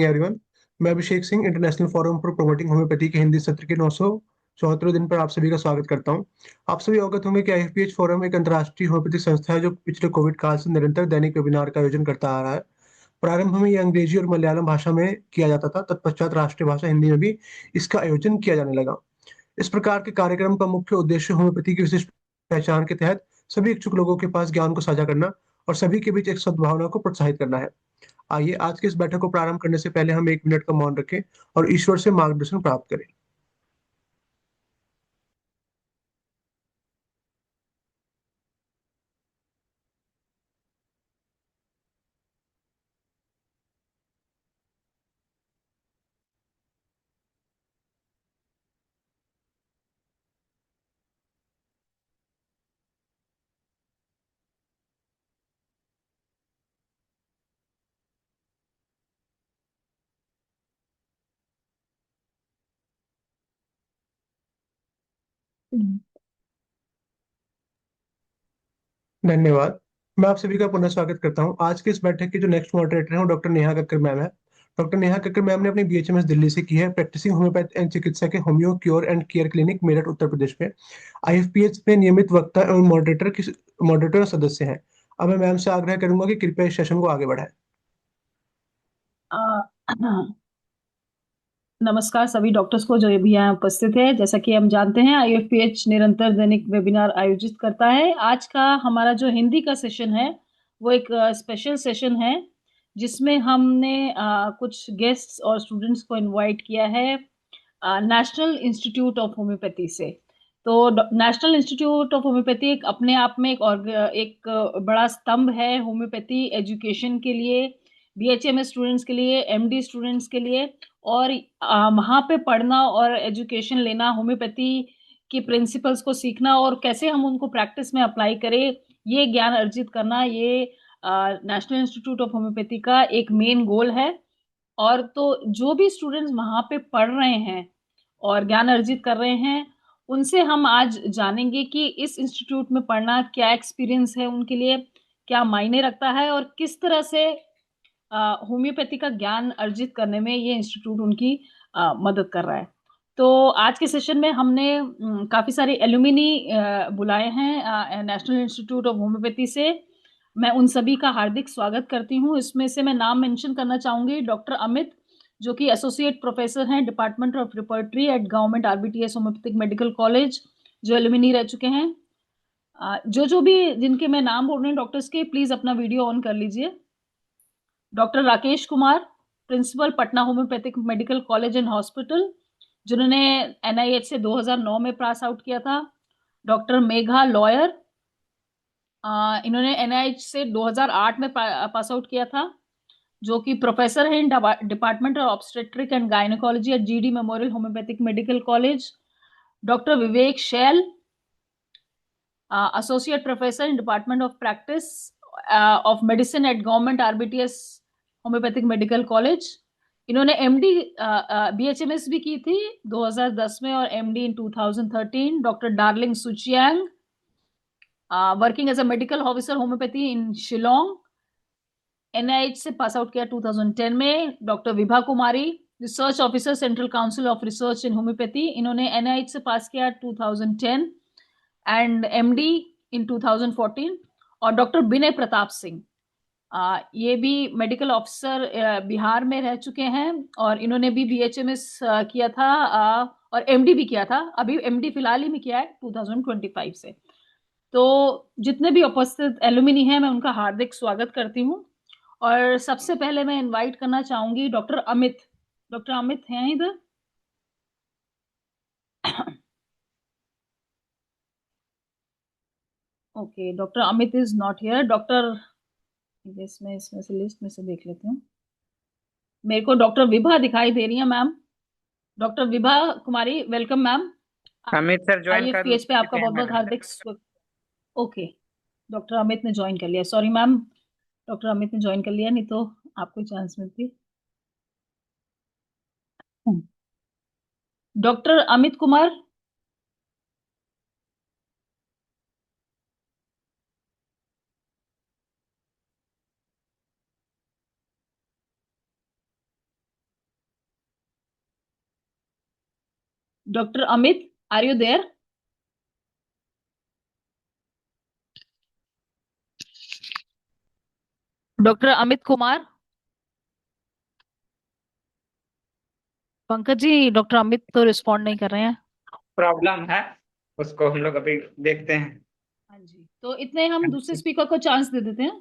Everyone. मैं Abhishek Singh international forum for promoting homeopathy के हिंदी सत्र के 974वें दिन पर आप सभी का स्वागत करता हूं। आप सभी अवगत होंगे कि आईएफपीएच फोरम एक अंतर्राष्ट्रीय होम्योपैथिक संस्था है जो पिछले कोविड काल से निरंतर दैनिक वेबिनार का आयोजन करता आ रहा है। प्रारंभ में ये अंग्रेजी और मलयालम भाषा में किया जाता था, तत्पश्चात राष्ट्रीय भाषा हिंदी में भी इसका आयोजन किया जाने लगा। इस प्रकार के कार्यक्रम का मुख्य उद्देश्य होम्योपैथी की विशिष्ट पहचान के तहत सभी इच्छुक लोगों के पास ज्ञान को साझा करना और सभी के बीच एक सद्भावना को प्रोत्साहित करना है। आइए आज के इस बैठक को प्रारंभ करने से पहले हम 1 मिनट का मौन रखें और ईश्वर से मार्गदर्शन प्राप्त करें। हम्म। धन्यवाद। मैं आप सभी का पुनः स्वागत करता हूं। आज के इस बैठक की जो नेक्स्ट मॉडरेटर हैं वो डॉक्टर नेहा कक्कर मैम है। डॉक्टर नेहा कक्कर मैम ने अपनी बीएचएमएस दिल्ली से की है, प्रैक्टिसिंग होम्योपैथ एंड चिकित्सा के homeo cure and care clinic Meerut Uttar Pradesh में। आईएफपीएच में नियमित वक्ता एवं मॉडरेटर और सदस्य हैं। अब मैं मैम से आग्रह करूंगा कि कृपया इस सेशन को आगे बढ़ाएं। अ, नमस्कार सभी डॉक्टर्स को जो भी यहाँ उपस्थित है। जैसा कि हम जानते हैं, आईएफपीएच निरंतर दैनिक वेबिनार आयोजित करता है। आज का हमारा जो हिंदी का सेशन है वो एक स्पेशल सेशन है, जिसमें हमने कुछ गेस्ट्स और स्टूडेंट्स को इनवाइट किया है नेशनल इंस्टीट्यूट ऑफ होम्योपैथी से। तो नेशनल इंस्टीट्यूट ऑफ होम्योपैथी एक अपने आप में एक बड़ा स्तंभ है होम्योपैथी एजुकेशन के लिए, बीएचएमएस स्टूडेंट्स के लिए, एमडी स्टूडेंट्स के लिए। और वहाँ पे पढ़ना और एजुकेशन लेना, होम्योपैथी की प्रिंसिपल्स को सीखना और कैसे हम उनको प्रैक्टिस में अप्लाई करें, ये ज्ञान अर्जित करना, ये नेशनल इंस्टीट्यूट ऑफ होम्योपैथी का एक मेन गोल है। और तो जो भी स्टूडेंट्स वहाँ पे पढ़ रहे हैं और ज्ञान अर्जित कर रहे हैं, उनसे हम आज जानेंगे कि इस इंस्टीट्यूट में पढ़ना क्या एक्सपीरियंस है उनके लिए, क्या मायने रखता है और किस तरह से होम्योपैथी का ज्ञान अर्जित करने में ये इंस्टीट्यूट उनकी मदद कर रहा है। तो आज के सेशन में हमने काफी सारे एलुमिनी बुलाए हैं नेशनल इंस्टीट्यूट ऑफ होम्योपैथी से। मैं उन सभी का हार्दिक स्वागत करती हूँ। इसमें से मैं नाम मेंशन करना चाहूंगी डॉक्टर अमित, जो कि एसोसिएट प्रोफेसर हैं department of repertory at government RBTS homeopathic medical college, जो एलुमिनी रह चुके हैं। जो भी जिनके मैं नाम बोल रही हूँ डॉक्टर्स के, प्लीज अपना वीडियो ऑन कर लीजिए। Doctor Rakesh Kumar, principal Patna homeopathic medical college and hospital, जिन्होंने एनआईएच से 2009 में पास आउट किया था। डॉक्टर मेघा लॉयर, इन्होंने एनआईएच से 2008 में पास आउट किया था, जो कि प्रोफेसर है in department of obstetric and gynaecology at GD memorial homeopathic medical college. Doctor Vivek Shail, associate professor in department of practice of medicine at government RBTS homeopathic medical college. इन्होंने MD BHMS भी की थी 2010 में और MD in 2013। Doctor Darling Suchiang, working as a medical officer homeopathy in Shillong, NIH से pass out किया 2010 में। Doctor Vibha Kumari, research officer central council of research in homeopathy, इन्होंने एनआईएच से पास किया 2010 एंड एमडी इन 2014। और डॉक्टर विनय प्रताप सिंह, ये भी मेडिकल ऑफिसर बिहार में रह चुके हैं और इन्होंने भी बीएचएमएस किया था और एमडी भी किया था। अभी एमडी फिलहाल ही में किया है 2025 से। तो जितने भी उपस्थित एलुमिनी हैं, मैं उनका हार्दिक स्वागत करती हूँ। और सबसे पहले मैं इनवाइट करना चाहूंगी डॉक्टर अमित। डॉक्टर अमित हैं इधर? Okay, doctor Amit is not here. Doctor, इसमें से लिस्ट में से देख लेती हूँ। मेरे को डॉक्टर विभा दिखाई दे रही है ma'am. Doctor Vibha Kumari, welcome ma'am. Amit sir join कर आईएफपीएच पे आपका लेते हैं बहुत बहुत मैडम। हार्दिक ओके, डॉक्टर अमित ने ज्वाइन कर लिया। सॉरी मैम, डॉक्टर अमित ने ज्वाइन कर लिया, नहीं तो आपको चांस मिलती। Doctor Amit Kumar, Dr. Amit, are you there? Doctor Amit Kumar. Pankaj ji, doctor Amit तो रिस्पॉन्ड नहीं कर रहे हैं। प्रॉब्लम है, उसको हम लोग अभी देखते हैं। हाँ जी, तो इतने हम दूसरे स्पीकर को चांस दे देते हैं।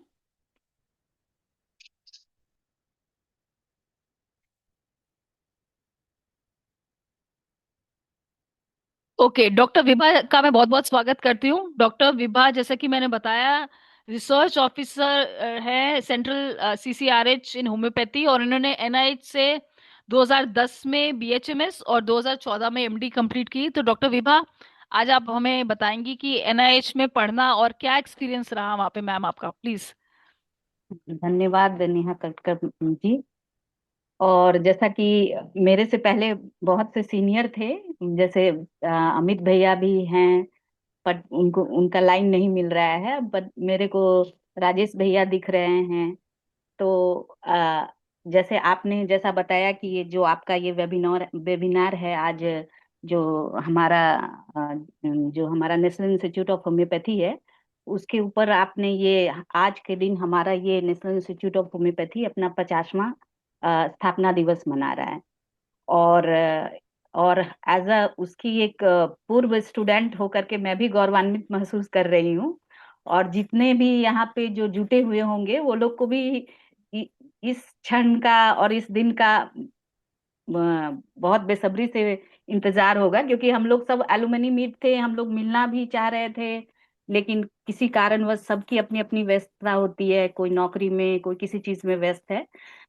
ओके, डॉक्टर विभा का मैं बहुत बहुत स्वागत करती हूँ। डॉक्टर विभा, जैसा कि मैंने बताया, रिसर्च ऑफिसर है सेंट्रल सीसीआरएच इन होम्योपैथी, और इन्होंने एनआईएच से 2010 में बीएचएमएस और 2014 में एमडी कंप्लीट की। तो डॉक्टर विभा, आज आप हमें बताएंगी कि एनआईएच में पढ़ना और क्या एक्सपीरियंस रहा वहाँ पे, मैम आपका, प्लीज। धन्यवाद नेहा कटकर जी। और जैसा कि मेरे से पहले बहुत से सीनियर थे, जैसे अमित भैया भी हैं, पर उनको उनका लाइन नहीं मिल रहा है, बट मेरे को राजेश भैया दिख रहे हैं। तो जैसे आपने जैसा बताया कि ये जो आपका ये वेबिनार वेबिनार है आज, जो हमारा जो हमारा नेशनल इंस्टीट्यूट ऑफ होम्योपैथी है, उसके ऊपर आपने ये आज के दिन हमारा ये नेशनल इंस्टीट्यूट ऑफ होम्योपैथी अपना 50वां स्थापना दिवस मना रहा है। और और एज अ उसकी एक पूर्व स्टूडेंट होकर के मैं भी गौरवान्वित महसूस कर रही हूँ। और जितने भी यहाँ पे जो जुटे हुए होंगे वो लोग को भी इ- इस क्षण का और इस दिन का बहुत बेसब्री से इंतजार होगा, क्योंकि हम लोग सब एलुमनी मीट थे, हम लोग मिलना भी चाह रहे थे, लेकिन किसी कारणवश सबकी अपनी अपनी व्यस्तता होती है, कोई नौकरी में, कोई किसी चीज में व्यस्त है।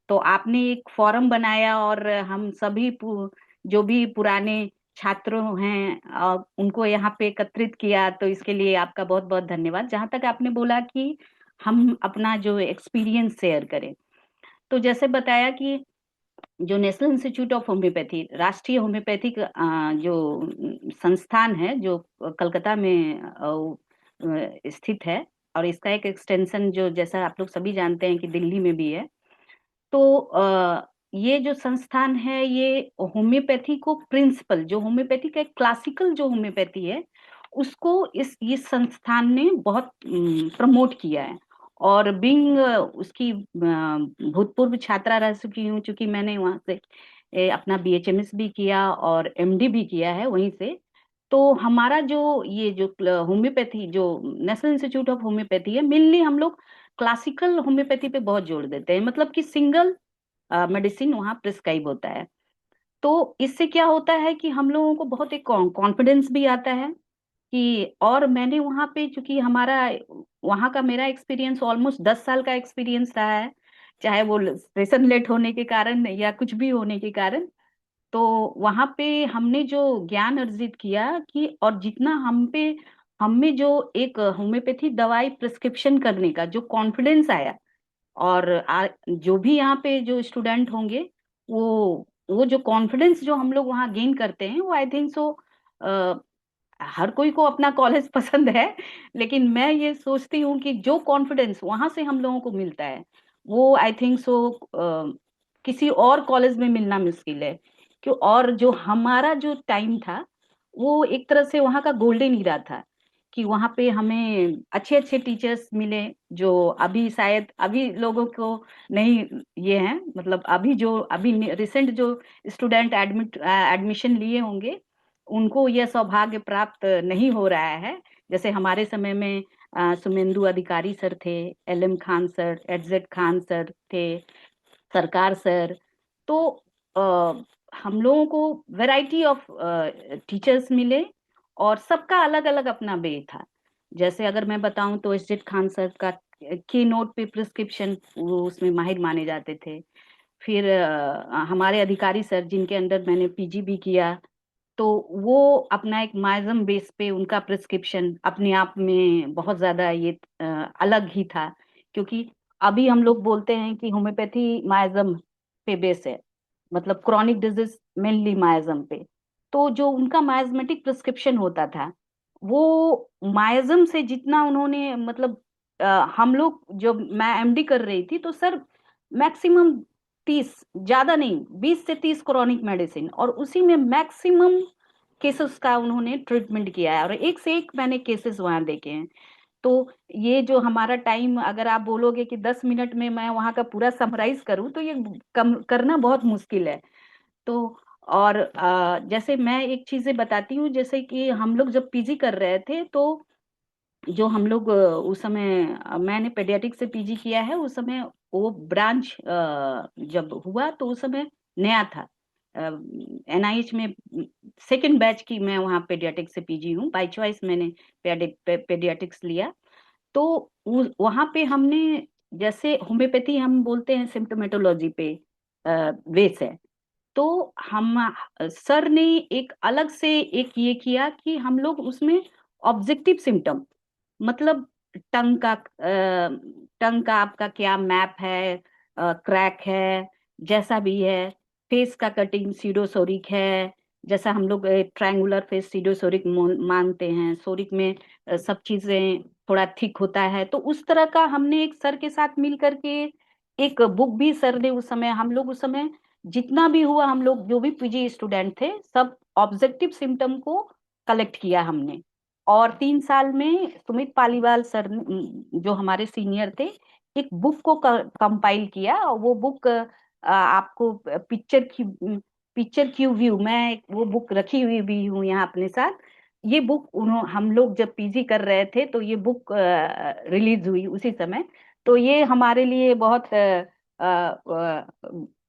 तो आपने एक फोरम बनाया और हम सभी जो भी पुराने छात्रों हैं उनको यहाँ पे एकत्रित किया, तो इसके लिए आपका बहुत बहुत धन्यवाद। जहाँ तक आपने बोला कि हम अपना जो एक्सपीरियंस शेयर करें, तो जैसे बताया कि जो नेशनल इंस्टीट्यूट ऑफ होम्योपैथी, राष्ट्रीय होम्योपैथिक जो संस्थान है, जो कलकत्ता में स्थित है, और इसका एक एक्सटेंशन जो जैसा आप लोग सभी जानते हैं कि दिल्ली में भी है। तो ये जो संस्थान है, ये होम्योपैथी को प्रिंसिपल, जो होम्योपैथी का एक क्लासिकल जो होम्योपैथी है, उसको इस संस्थान ने बहुत प्रमोट किया है। और बिंग उसकी भूतपूर्व छात्रा रह चुकी हूँ, चूंकि मैंने वहां से अपना बीएचएमएस भी किया और एमडी भी किया है वहीं से। तो हमारा जो ये जो होम्योपैथी, जो नेशनल इंस्टीट्यूट ऑफ होम्योपैथी है, मेनली हम लोग क्लासिकल होम्योपैथी पे बहुत जोर देते हैं, मतलब कि सिंगल मेडिसिन वहाँ प्रिस्क्राइब होता है। तो इससे क्या होता है कि हम लोगों को बहुत एक कॉन्फिडेंस भी आता है कि, और मैंने वहाँ पे, चूंकि हमारा वहाँ का मेरा एक्सपीरियंस ऑलमोस्ट 10 साल का एक्सपीरियंस रहा है, चाहे वो सेशन लेट होने के कारण या कुछ भी होने के कारण। तो वहाँ पे हमने जो ज्ञान अर्जित किया कि, और जितना हम में जो एक होम्योपैथी दवाई प्रिस्क्रिप्शन करने का जो कॉन्फिडेंस आया, और जो भी यहाँ पे जो स्टूडेंट होंगे, वो जो कॉन्फिडेंस जो हम लोग वहाँ गेन करते हैं, वो आई थिंक सो हर कोई को अपना कॉलेज पसंद है, लेकिन मैं ये सोचती हूँ कि जो कॉन्फिडेंस वहां से हम लोगों को मिलता है, वो आई थिंक सो किसी और कॉलेज में मिलना मुश्किल है। क्यों? और जो हमारा जो टाइम था, वो एक तरह से वहाँ का गोल्डन ईरा था, कि वहाँ पे हमें अच्छे अच्छे टीचर्स मिले, जो अभी शायद अभी लोगों को नहीं ये हैं, मतलब अभी रिसेंट जो स्टूडेंट एडमिशन लिए होंगे, उनको यह सौभाग्य प्राप्त नहीं हो रहा है। जैसे हमारे समय में सुमेंदु अधिकारी सर थे, LM Khan sir, AZ Khan sir थे, सरकार सर। तो हम लोगों को वैरायटी ऑफ टीचर्स मिले, और सबका अलग अलग अपना वे था। जैसे अगर मैं बताऊं तो एसजेड खान सर का की नोट पे प्रिस्क्रिप्शन, वो उसमें माहिर माने जाते थे। फिर हमारे अधिकारी सर, जिनके अंडर मैंने पीजी भी किया, तो वो अपना एक माइजम बेस पे उनका प्रिस्क्रिप्शन अपने आप में बहुत ज्यादा ये अलग ही था। क्योंकि अभी हम लोग बोलते हैं कि होम्योपैथी माइजम पे बेस है, मतलब क्रॉनिक डिजीज मेनली माइजम पे। तो जो उनका माइजमेटिक प्रिस्क्रिप्शन होता था, वो माइजम से जितना उन्होंने, मतलब हम लोग, जब मैं एमडी कर रही थी, तो सर मैक्सिमम 30, ज्यादा नहीं, 20 से 30 क्रॉनिक मेडिसिन, और उसी में मैक्सिमम केसेस का उन्होंने ट्रीटमेंट किया है, और एक से एक मैंने केसेस वहां देखे हैं। तो ये जो हमारा टाइम, अगर आप बोलोगे कि 10 मिनट में मैं वहां का पूरा समराइज करूं, तो ये कम करना बहुत मुश्किल है। तो और जैसे मैं एक चीजें बताती हूँ, जैसे कि हम लोग जब पीजी कर रहे थे, तो जो हम लोग उस समय मैंने पेडियाट्रिक से पीजी किया है, उस समय वो ब्रांच जब हुआ तो उस समय नया था। एनआईएच में सेकंड बैच की मैं वहाँ पेडियाट्रिक से पीजी हूँ, बाय चॉइस मैंने पेडियाट्रिक्स लिया। तो वहाँ पे हमने, जैसे होम्योपैथी हम बोलते हैं सिम्टोमेटोलॉजी पे बेस है, तो हम सर ने एक अलग से एक ये किया कि हम लोग उसमें ऑब्जेक्टिव सिम्टम, मतलब टंग का आपका क्या मैप है, क्रैक है, जैसा भी है, फेस का कटिंग सीडोसोरिक है, जैसा हम लोग ट्रायंगुलर फेस सीडोसोरिक मानते हैं, सोरिक में सब चीजें थोड़ा थिक होता है, तो उस तरह का हमने एक सर के साथ मिल करके एक बुक भी सर ने उस समय, हम लोग उस समय जितना भी हुआ, हम लोग जो भी पीजी स्टूडेंट थे सब ऑब्जेक्टिव सिम्टम को कलेक्ट किया हमने। और 3 साल में सुमित पालीवाल सर जो हमारे सीनियर थे, एक बुक को कंपाइल किया, और वो बुक आपको पिक्चर क्यू व्यू, मैं वो बुक रखी हुई भी हूँ यहाँ अपने साथ। ये बुक हम लोग जब पीजी कर रहे थे तो ये बुक रिलीज हुई उसी समय। तो ये हमारे लिए बहुत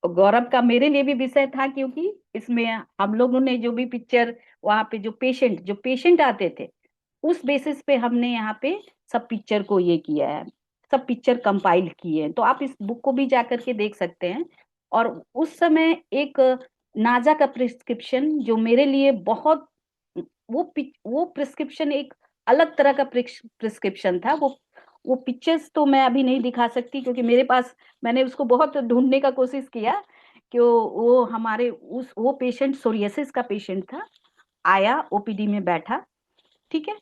गौरव का मेरे लिए भी विषय था, क्योंकि इसमें हम लोगों ने जो भी पिक्चर, वहाँ पे जो पेशेंट आते थे, उस बेसिस पे हमने यहाँ पे सब पिक्चर को ये किया है, सब पिक्चर कंपाइल किए हैं। तो आप इस बुक को भी जाकर के देख सकते हैं। और उस समय एक नाजा का प्रिस्क्रिप्शन जो मेरे लिए बहुत, वो प्रिस्क्रिप्शन एक अलग तरह का प्रिस्क्रिप्शन था। वो पिक्चर्स तो मैं अभी नहीं दिखा सकती, क्योंकि मेरे पास, मैंने उसको बहुत ढूंढने का कोशिश किया कि वो हमारे वो पेशेंट सोरियासिस का पेशेंट था, आया ओपीडी में बैठा, ठीक है।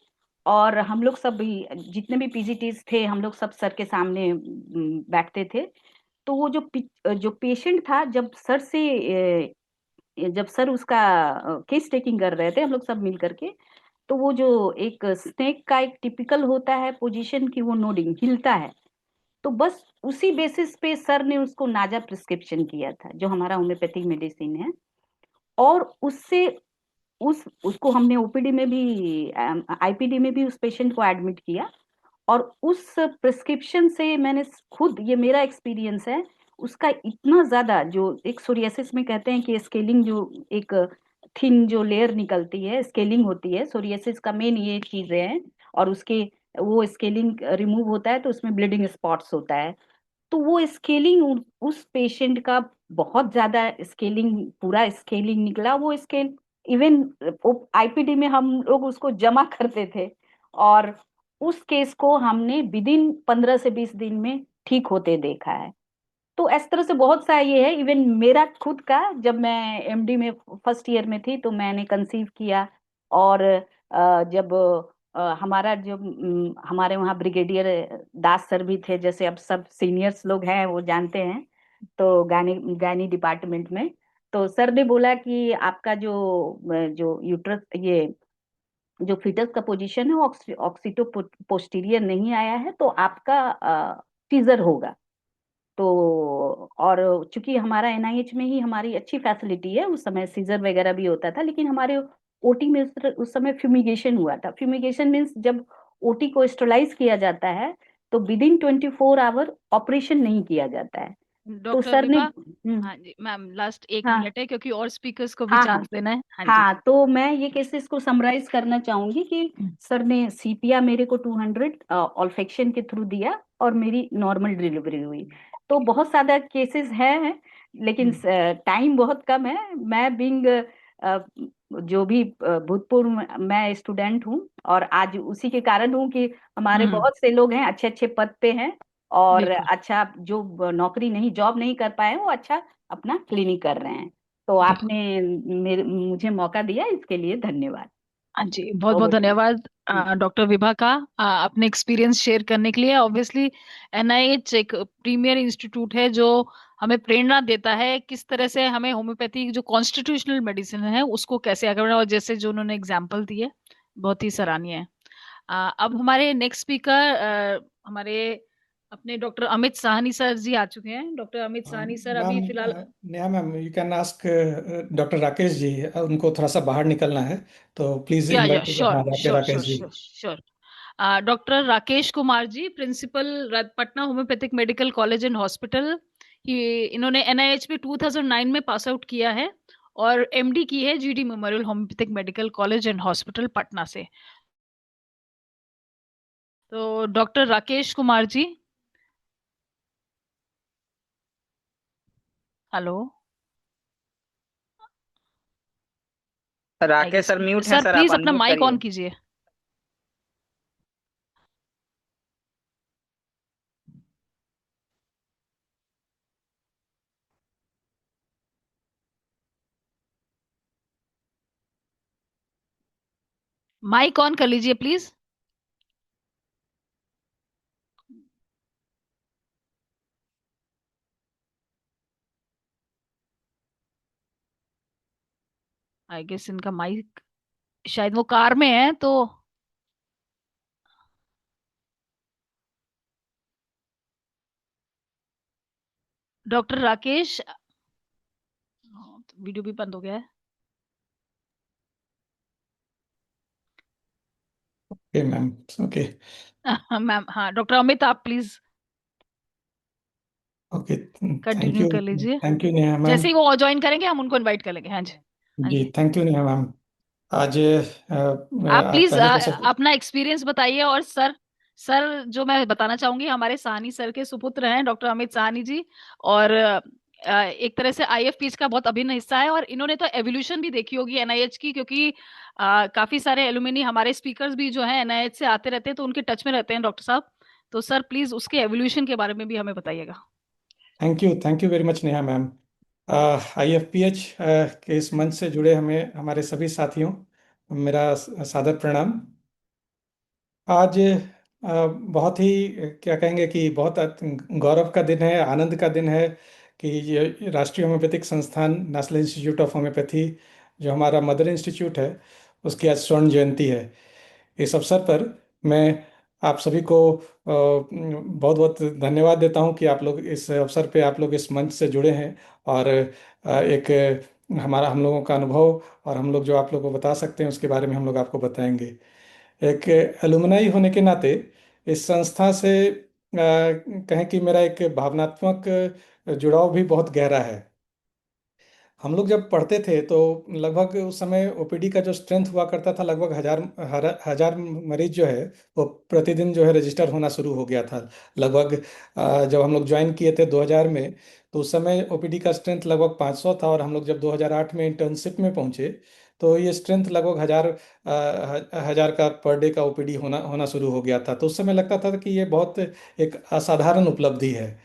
और हम लोग सब भी, जितने भी पीजीटीज थे, हम लोग सब सर के सामने बैठते थे। तो वो जो पेशेंट था, जब सर उसका केस टेकिंग कर रहे थे, हम लोग सब मिल करके, तो वो जो एक स्नेक का एक टिपिकल होता है पोजीशन की, वो नोडिंग हिलता है, तो बस उसी बेसिस पे सर ने उसको नाजा प्रिस्क्रिप्शन किया था, जो हमारा होम्योपैथिक मेडिसिन है। और उससे उसको हमने ओपीडी में भी, आईपीडी में भी उस पेशेंट को एडमिट किया। और उस प्रिस्क्रिप्शन से मैंने खुद, ये मेरा एक्सपीरियंस है, उसका इतना ज्यादा, जो एक सोरियासिस में कहते हैं कि स्केलिंग, जो एक थिन जो लेयर निकलती है, स्केलिंग होती है, सोरियासिस का मेन ये चीजें हैं। और उसके वो स्केलिंग रिमूव होता है तो उसमें ब्लीडिंग स्पॉट्स होता है। तो वो स्केलिंग उस पेशेंट का बहुत ज्यादा स्केलिंग, पूरा स्केलिंग निकला। वो स्केल इवन आईपीडी में हम लोग उसको जमा करते थे, और उस केस को हमने विद इन 15 से 20 दिन में ठीक होते देखा है। तो इस तरह से बहुत सा ये है। इवन मेरा खुद का, जब मैं एमडी में फर्स्ट ईयर में थी, तो मैंने कंसीव किया। और जब हमारा जो हमारे वहाँ ब्रिगेडियर दास सर भी थे, जैसे अब सब सीनियर्स लोग हैं वो जानते हैं, तो गायनी डिपार्टमेंट में, तो सर ने बोला कि आपका जो यूट्रस, ये जो फीटस का पोजीशन है, वो ऑक्सीटो पोस्टीरियर नहीं आया है, तो आपका सीजर होगा। तो और चूंकि हमारा एनआईएच में ही हमारी अच्छी फैसिलिटी है, उस समय सीजर वगैरह भी होता था, लेकिन हमारे ओटी में उस समय फ्यूमिगेशन हुआ था। फ्यूमिगेशन मीन्स जब ओटी को स्टरलाइज किया जाता है, तो विद इन 24 आवर ऑपरेशन नहीं किया जाता है। तो डॉक्टर सर ने, विभा, हाँ जी मैम, लास्ट एक हाँ मिनट है क्योंकि और स्पीकर्स को भी हाँ हाँ चांस देना है। हाँ जी। हाँ, तो मैं ये केसेस को समराइज करना चाहूंगी कि सर ने सीपिया मेरे को 200 ऑल्फेक्शन के थ्रू दिया, और मेरी नॉर्मल डिलीवरी हुई। तो बहुत सारा केसेस हैं, लेकिन टाइम बहुत कम है। मैं बिंग जो भी भूतपूर्व मैं स्टूडेंट हूँ, और आज उसी के कारण हूँ कि हमारे बहुत से लोग हैं अच्छे अच्छे पद पे हैं, और बिल्कुल। अच्छा जो नौकरी नहीं, जॉब नहीं कर पाए, वो अच्छा अपना क्लिनिक कर रहे हैं। तो बिल्कुल। आपने मुझे मौका दिया, इसके लिए धन्यवाद। हाँ जी, बहुत बहुत ओवर टू धन्यवाद यू। डॉक्टर विभा का अपने एक्सपीरियंस शेयर करने के लिए। ऑब्वियसली एनआईएच एक प्रीमियर इंस्टीट्यूट है जो हमें प्रेरणा देता है किस तरह से हमें होम्योपैथी जो कॉन्स्टिट्यूशनल मेडिसिन है उसको कैसे आगे बढ़ाना, और जैसे जो उन्होंने एग्जाम्पल दिए बहुत ही सराहनीय है। अब हमारे नेक्स्ट स्पीकर हमारे अपने डॉक्टर अमित साहनी सर जी आ चुके हैं। Doctor Amit Sahni sir ma'am, अभी फिलहाल Neha ma'am, you can ask doctor Rakesh ji, उनको थोड़ा सा बाहर निकलना है, तो प्लीज या इनवाइट, श्योर हाँ, sure Rakesh sure ji. Sure sure. Doctor Rakesh Kumar ji, principal Patna homeopathic medical college and hospital. इन्होंने एनआईएच में 2009 में पास आउट किया है और एमडी की है GD memorial homeopathic medical college and hospital Patna से। तो डॉक्टर राकेश कुमार जी, हेलो। आई राकेश गेस सर म्यूट हैं सर सर, आप प्लीज अपना अनम्यूट माइक ऑन करिए। कीजिए। माइक ऑन कर लीजिए प्लीज। आई गेस इनका माइक, शायद वो कार में है तो। डॉक्टर राकेश, वीडियो भी बंद हो गया है। Okay ma'am, okay. मैम हाँ, डॉक्टर अमित आप please okay, thank continue you. कर लीजिए। Thank you Neha ma'am. जैसे ही वो ज्वाइन करेंगे हम उनको इनवाइट कर लेंगे। हाँ जी, हाँ जी, जी। Thank you Neha ma'am. आज आप प्लीज पहले तो सब, अपना एक्सपीरियंस बताइए। और सर, सर जो मैं बताना चाहूंगी, हमारे साहनी सर के सुपुत्र हैं डॉक्टर अमित साहनी जी। और एक तरह से आईएफपीएच का बहुत अभिन्न हिस्सा है, और इन्होंने तो एवोल्यूशन भी देखी होगी एनआईएच की, क्योंकि काफी सारे एलुमिनी हमारे स्पीकर्स भी जो हैं एनआईएच से आते रहते हैं, तो उनके टच में रहते हैं डॉक्टर साहब। तो सर प्लीज उसके एवोल्यूशन के बारे में भी हमें बताइएगा। Thank you very much Neha ma'am. IFPH के इस मंच से जुड़े हमें हमारे सभी साथियों, मेरा सादर प्रणाम। आज बहुत ही क्या कहेंगे कि बहुत गौरव का दिन है, आनंद का दिन है कि ये राष्ट्रीय होम्योपैथिक संस्थान नेशनल इंस्टीट्यूट ऑफ होम्योपैथी, जो हमारा मदर इंस्टीट्यूट है, उसकी आज स्वर्ण जयंती है। इस अवसर पर मैं आप सभी को बहुत बहुत धन्यवाद देता हूं कि आप लोग इस अवसर पे, आप लोग इस मंच से जुड़े हैं, और एक हमारा, हम लोगों का अनुभव, और हम लोग जो आप लोगों को बता सकते हैं उसके बारे में हम लोग आपको बताएंगे। एक एलुमनाई होने के नाते इस संस्था से कहें कि मेरा एक भावनात्मक जुड़ाव भी बहुत गहरा है। हम लोग जब पढ़ते थे तो लगभग उस समय ओपीडी का जो स्ट्रेंथ हुआ करता था, लगभग हजार मरीज जो है वो प्रतिदिन जो है रजिस्टर होना शुरू हो गया था। लगभग जब हम लोग ज्वाइन किए थे 2000 में, तो उस समय ओपीडी का स्ट्रेंथ लगभग 500 था, और हम लोग जब 2008 में इंटर्नशिप में पहुंचे तो ये स्ट्रेंथ लगभग हजार का पर डे का ओपीडी होना होना शुरू हो गया था। तो उस समय लगता था कि ये बहुत एक असाधारण उपलब्धि है।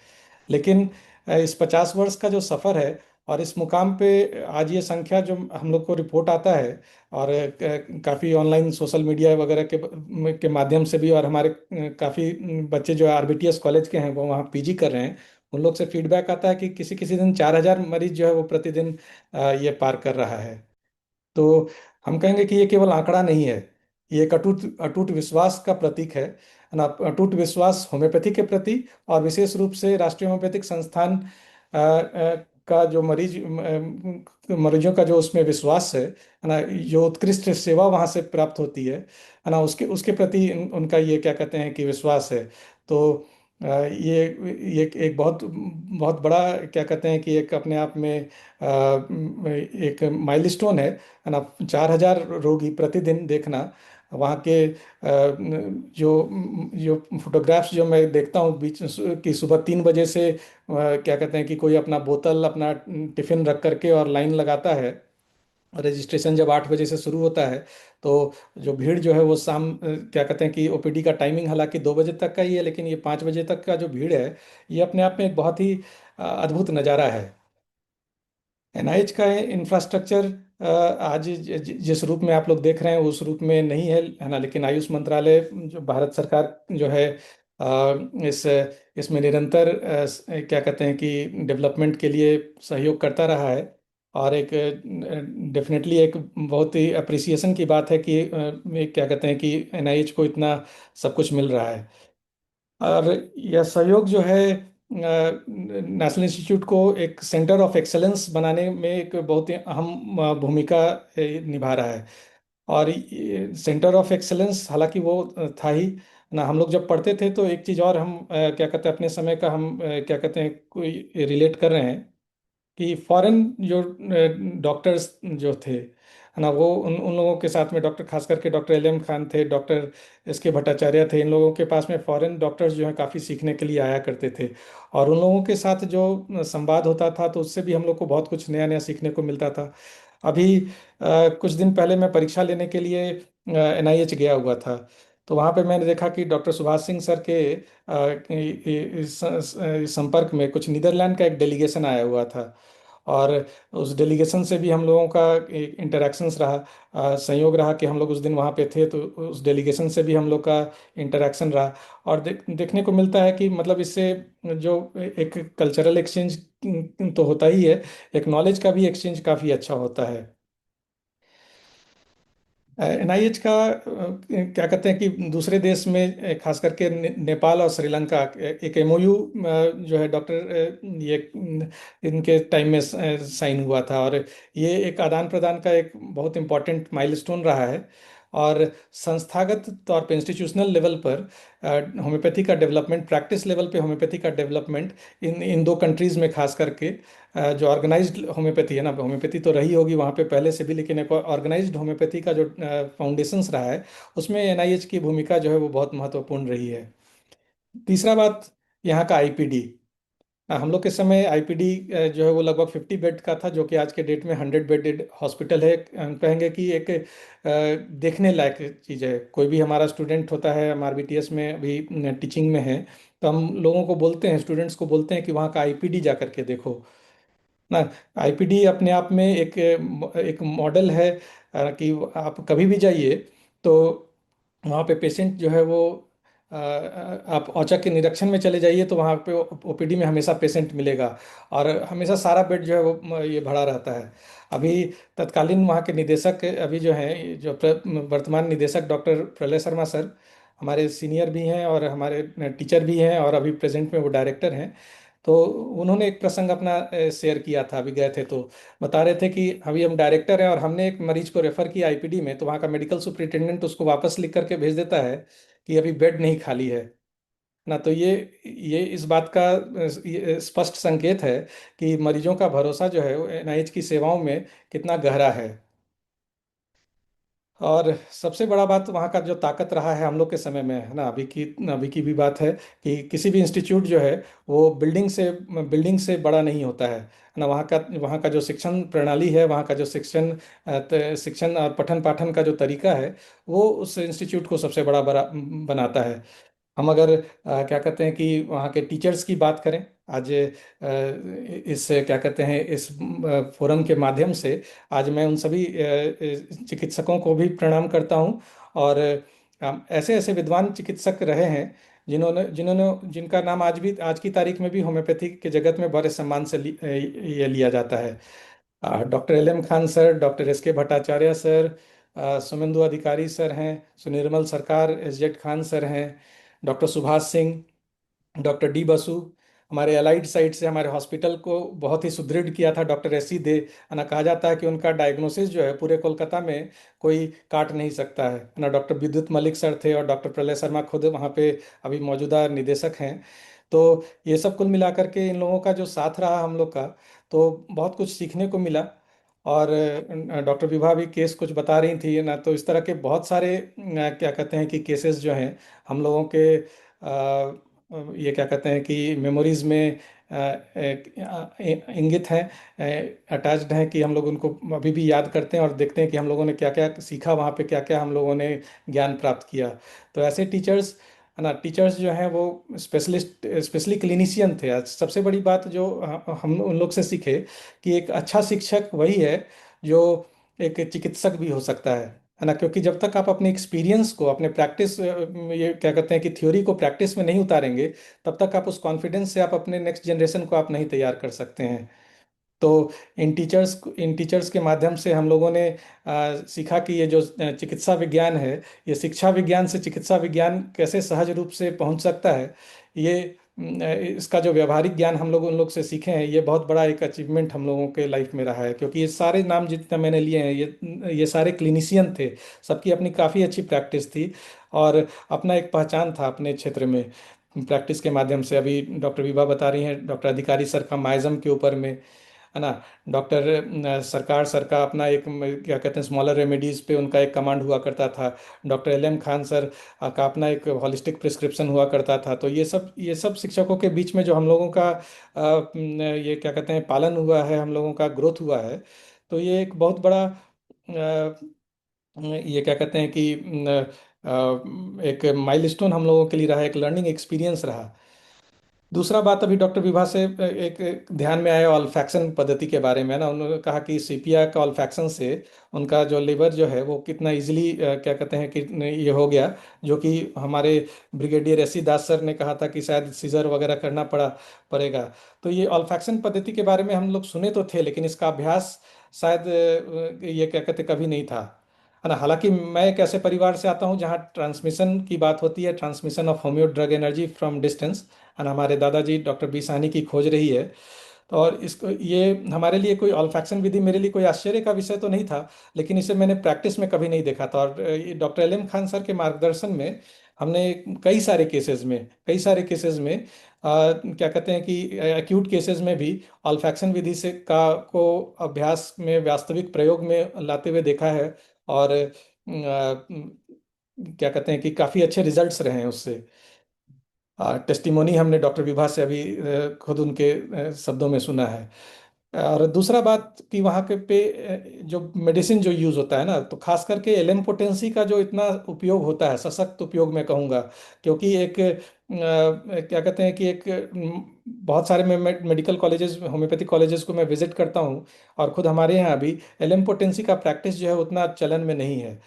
लेकिन इस 50 वर्ष का जो सफ़र है, और इस मुकाम पे आज ये संख्या जो हम लोग को रिपोर्ट आता है, और काफ़ी ऑनलाइन सोशल मीडिया वगैरह के माध्यम से भी, और हमारे काफ़ी बच्चे जो आरबीटीएस कॉलेज के हैं वो वहाँ पीजी कर रहे हैं, उन लोग से फीडबैक आता है कि किसी किसी दिन 4000 मरीज जो है वो प्रतिदिन ये पार कर रहा है। तो हम कहेंगे कि ये केवल आंकड़ा नहीं है, ये एक अटूट अटूट विश्वास का प्रतीक है ना, अटूट विश्वास होम्योपैथी के प्रति, और विशेष रूप से राष्ट्रीय होम्योपैथिक संस्थान का जो मरीजों का जो उसमें विश्वास है ना, जो उत्कृष्ट सेवा वहाँ से प्राप्त होती है ना, उसके उसके प्रति उनका ये क्या कहते हैं कि विश्वास है। तो ये एक बहुत बहुत बड़ा क्या कहते हैं कि एक अपने आप में एक माइलस्टोन है ना। 4000 रोगी प्रतिदिन देखना, वहाँ के जो जो फोटोग्राफ्स जो मैं देखता हूँ बीच की, सुबह 3 बजे से क्या कहते हैं कि कोई अपना बोतल, अपना टिफिन रख करके और लाइन लगाता है। रजिस्ट्रेशन जब 8 बजे से शुरू होता है, तो जो भीड़ जो है वो शाम क्या कहते हैं कि ओपीडी का टाइमिंग हालांकि 2 बजे तक का ही है, लेकिन ये 5 बजे तक का जो भीड़ है, ये अपने आप में एक बहुत ही अद्भुत नज़ारा है। एनआईएच का इंफ्रास्ट्रक्चर आज जिस रूप में आप लोग देख रहे हैं उस रूप में नहीं है ना, लेकिन आयुष मंत्रालय जो भारत सरकार जो है इस इसमें निरंतर क्या कहते हैं कि डेवलपमेंट के लिए सहयोग करता रहा है। और एक डेफिनेटली एक बहुत ही अप्रिसिएशन की बात है कि क्या कहते हैं कि एनआईएच को इतना सब कुछ मिल रहा है। और यह सहयोग जो है नेशनल इंस्टीट्यूट को एक सेंटर ऑफ एक्सेलेंस बनाने में एक बहुत ही अहम भूमिका निभा रहा है। और सेंटर ऑफ एक्सेलेंस हालांकि वो था ही ना। हम लोग जब पढ़ते थे तो एक चीज़ और हम क्या कहते हैं अपने समय का हम क्या कहते हैं कोई रिलेट कर रहे हैं कि फॉरेन जो डॉक्टर्स जो थे है ना, वो उन उन लोगों के साथ में डॉक्टर, खास करके डॉक्टर एल एम खान थे, डॉक्टर एस के भट्टाचार्य थे, इन लोगों के पास में फॉरेन डॉक्टर्स जो हैं काफ़ी सीखने के लिए आया करते थे। और उन लोगों के साथ जो संवाद होता था तो उससे भी हम लोग को बहुत कुछ नया नया सीखने को मिलता था। अभी कुछ दिन पहले मैं परीक्षा लेने के लिए एनआईएच गया हुआ था। तो वहाँ पे मैंने देखा कि डॉक्टर सुभाष सिंह सर के संपर्क में कुछ नीदरलैंड का एक डेलीगेशन आया हुआ था। और उस डेलीगेशन से भी हम लोगों का एक इंटरेक्शंस रहा, संयोग रहा कि हम लोग उस दिन वहाँ पे थे, तो उस डेलीगेशन से भी हम लोग का इंटरेक्शन रहा। और देखने को मिलता है कि मतलब इससे जो एक कल्चरल एक्सचेंज तो होता ही है, एक नॉलेज का भी एक्सचेंज काफ़ी अच्छा होता है। एनआईएच का क्या कहते हैं कि दूसरे देश में खास करके नेपाल और श्रीलंका एक एमओयू जो है डॉक्टर ये इनके टाइम में साइन हुआ था। और ये एक आदान प्रदान का एक बहुत इंपॉर्टेंट माइलस्टोन रहा है। और संस्थागत तौर पे इंस्टीट्यूशनल लेवल पर होम्योपैथी का डेवलपमेंट, प्रैक्टिस लेवल पे होम्योपैथी का डेवलपमेंट इन इन दो कंट्रीज़ में खास करके जो ऑर्गेनाइज्ड होम्योपैथी है ना, होम्योपैथी तो रही होगी वहाँ पे पहले से भी, लेकिन एक ऑर्गेनाइज्ड होम्योपैथी का जो फाउंडेशंस रहा है उसमें एनआईएच की भूमिका जो है वो बहुत महत्वपूर्ण रही है। तीसरा बात, यहाँ का आईपीडी। हम लोग के समय आईपीडी जो है वो लगभग 50 बेड का था, जो कि आज के डेट में 100 बेडेड हॉस्पिटल है। हम कहेंगे कि एक देखने लायक चीज़ है। कोई भी हमारा स्टूडेंट होता है, हम आरबीटीएस में अभी टीचिंग में है, तो हम लोगों को बोलते हैं, स्टूडेंट्स को बोलते हैं कि वहाँ का आईपीडी जा करके देखो ना। आईपीडी अपने आप में एक मॉडल है कि आप कभी भी जाइए तो वहाँ पे पेशेंट जो है वो आप औचक के निरीक्षण में चले जाइए तो वहाँ पे ओपीडी में हमेशा पेशेंट मिलेगा। और हमेशा सारा बेड जो है वो ये भरा रहता है। अभी तत्कालीन वहाँ के निदेशक अभी जो हैं, जो वर्तमान निदेशक डॉक्टर प्रलय शर्मा सर, हमारे सीनियर भी हैं और हमारे टीचर भी हैं, और अभी प्रेजेंट में वो डायरेक्टर हैं। तो उन्होंने एक प्रसंग अपना शेयर किया था, अभी गए थे तो बता रहे थे कि अभी हम डायरेक्टर हैं और हमने एक मरीज को रेफर किया आईपीडी में, तो वहाँ का मेडिकल सुपरिटेंडेंट उसको वापस लिख करके भेज देता है कि अभी बेड नहीं खाली है ना। तो ये इस बात का ये स्पष्ट संकेत है कि मरीजों का भरोसा जो है एनआईएच की सेवाओं में कितना गहरा है। और सबसे बड़ा बात वहाँ का जो ताकत रहा है हम लोग के समय में है ना, अभी की भी बात है कि किसी भी इंस्टीट्यूट जो है वो बिल्डिंग से बड़ा नहीं होता है ना। वहाँ का जो शिक्षण प्रणाली है, वहाँ का जो शिक्षण और पठन पाठन का जो तरीका है, वो उस इंस्टीट्यूट को सबसे बड़ा बड़ा बनाता है। हम अगर क्या कहते हैं कि वहाँ के टीचर्स की बात करें, आज इस क्या कहते हैं इस फोरम के माध्यम से आज मैं उन सभी चिकित्सकों को भी प्रणाम करता हूँ। और ऐसे ऐसे विद्वान चिकित्सक रहे हैं जिन्होंने जिन्होंने जिनका नाम आज की तारीख में भी होम्योपैथी के जगत में बड़े सम्मान से ये लिया जाता है। Doctor L M Khan sir, doctor S K Bhattacharya sir, Sumendu Adhikari sir हैं, Sunirmal Sarkar, S Z Khan sir हैं, doctor Subhash Singh, doctor D Basu, हमारे अलाइड साइड से हमारे हॉस्पिटल को बहुत ही सुदृढ़ किया था डॉक्टर एस सी दे। ना कहा जाता है कि उनका डायग्नोसिस जो है पूरे कोलकाता में कोई काट नहीं सकता है ना। डॉक्टर विद्युत मलिक सर थे और डॉक्टर प्रलय शर्मा खुद वहाँ पे अभी मौजूदा निदेशक हैं। तो ये सब कुल मिलाकर के इन लोगों का जो साथ रहा हम लोग का, तो बहुत कुछ सीखने को मिला। और डॉक्टर विभा भी केस कुछ बता रही थी ना, तो इस तरह के बहुत सारे क्या कहते हैं कि केसेस जो हैं हम लोगों के ये क्या कहते हैं कि मेमोरीज में इंगित हैं, अटैच्ड हैं, कि हम लोग उनको अभी भी याद करते हैं और देखते हैं कि हम लोगों ने क्या क्या सीखा वहाँ पे, क्या क्या हम लोगों ने ज्ञान प्राप्त किया। तो ऐसे टीचर्स है ना, टीचर्स जो हैं वो स्पेशली क्लिनिशियन थे। आज सबसे बड़ी बात जो हम उन लोग से सीखे कि एक अच्छा शिक्षक वही है जो एक चिकित्सक भी हो सकता है है ना, क्योंकि जब तक आप अपने एक्सपीरियंस को, अपने प्रैक्टिस, ये क्या कहते हैं कि थ्योरी को प्रैक्टिस में नहीं उतारेंगे, तब तक आप उस कॉन्फिडेंस से आप अपने नेक्स्ट जनरेशन को आप नहीं तैयार कर सकते हैं। तो इन टीचर्स के माध्यम से हम लोगों ने सीखा कि ये जो चिकित्सा विज्ञान है, ये शिक्षा विज्ञान से चिकित्सा विज्ञान कैसे सहज रूप से पहुंच सकता है। ये इसका जो व्यवहारिक ज्ञान हम लोग उन लोग से सीखे हैं, ये बहुत बड़ा एक अचीवमेंट हम लोगों के लाइफ में रहा है, क्योंकि ये सारे नाम जितने मैंने लिए हैं, ये सारे क्लिनिशियन थे। सबकी अपनी काफ़ी अच्छी प्रैक्टिस थी और अपना एक पहचान था अपने क्षेत्र में प्रैक्टिस के माध्यम से। अभी डॉक्टर विभा बता रही हैं डॉक्टर अधिकारी सर का माइजम के ऊपर में, है ना। डॉक्टर सरकार सर का अपना एक क्या कहते हैं स्मॉलर रेमेडीज पे उनका एक कमांड हुआ करता था। Doctor L M Khan sir का अपना एक हॉलिस्टिक प्रिस्क्रिप्शन हुआ करता था। तो ये सब शिक्षकों के बीच में जो हम लोगों का ये क्या कहते हैं पालन हुआ है, हम लोगों का ग्रोथ हुआ है। तो ये एक बहुत बड़ा ये क्या कहते हैं कि एक माइलस्टोन हम लोगों के लिए रहा, एक लर्निंग एक्सपीरियंस रहा। दूसरा बात अभी डॉक्टर विभा से एक ध्यान में आया ऑल्फैक्शन पद्धति के बारे में, ना। उन्होंने कहा कि सीपिया का ऑल्फैक्शन से उनका जो लिवर जो है वो कितना इजीली क्या कहते हैं कि ये हो गया, जो कि हमारे ब्रिगेडियर एस सी दास सर ने कहा था कि शायद सीजर वगैरह करना पड़ेगा। तो ये ऑल्फैक्शन पद्धति के बारे में हम लोग सुने तो थे, लेकिन इसका अभ्यास शायद ये क्या कहते कभी नहीं था, है ना। हालांकि मैं एक ऐसे परिवार से आता हूँ जहाँ ट्रांसमिशन की बात होती है, transmission of homeo drug energy from distance, और हमारे दादाजी डॉक्टर बी साहनी की खोज रही है। तो और इसको ये हमारे लिए कोई ऑल्फैक्शन विधि मेरे लिए कोई आश्चर्य का विषय तो नहीं था, लेकिन इसे मैंने प्रैक्टिस में कभी नहीं देखा था। और ये doctor L M Khan sir के मार्गदर्शन में हमने कई सारे केसेस में क्या कहते हैं कि एक्यूट केसेस में भी ऑल्फैक्शन विधि से को अभ्यास में वास्तविक प्रयोग में लाते हुए देखा है। और क्या कहते हैं कि काफ़ी अच्छे रिजल्ट्स रहे हैं उससे। टेस्टिमोनी हमने डॉक्टर विभा से अभी खुद उनके शब्दों में सुना है। और दूसरा बात कि वहाँ के पे जो मेडिसिन जो यूज़ होता है ना, तो खास करके एलेम्पोटेंसी का जो इतना उपयोग होता है, सशक्त उपयोग मैं कहूँगा, क्योंकि एक क्या कहते हैं कि एक बहुत सारे मेडिकल कॉलेजेस, होम्योपैथी कॉलेजेस को मैं विजिट करता हूँ, और खुद हमारे यहाँ भी एलेम्पोटेंसी का प्रैक्टिस जो है उतना चलन में नहीं है।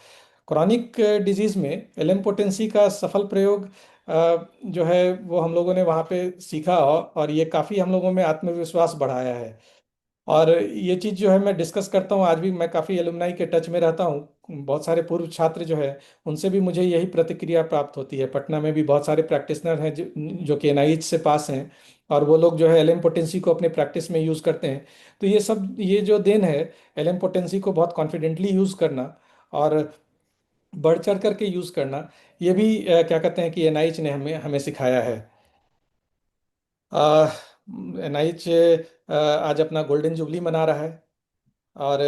क्रॉनिक डिजीज में एलेम्पोटेंसी का सफल प्रयोग जो है वो हम लोगों ने वहाँ पे सीखा, और ये काफ़ी हम लोगों में आत्मविश्वास बढ़ाया है। और ये चीज़ जो है मैं डिस्कस करता हूँ, आज भी मैं काफ़ी एलुमनाई के टच में रहता हूँ। बहुत सारे पूर्व छात्र जो है उनसे भी मुझे यही प्रतिक्रिया प्राप्त होती है। पटना में भी बहुत सारे प्रैक्टिशनर हैं जो कि एनआईएच से पास हैं, और वो लोग जो है एलेम्पोटेंसी को अपने प्रैक्टिस में यूज़ करते हैं। तो ये जो देन है एलेम्पोटेंसी को बहुत कॉन्फिडेंटली यूज़ करना और बढ़ चढ़ करके यूज़ करना, ये भी क्या कहते हैं कि एनआईएच ने हमें हमें सिखाया है। एनआईएच आज अपना गोल्डन जुबली मना रहा है, और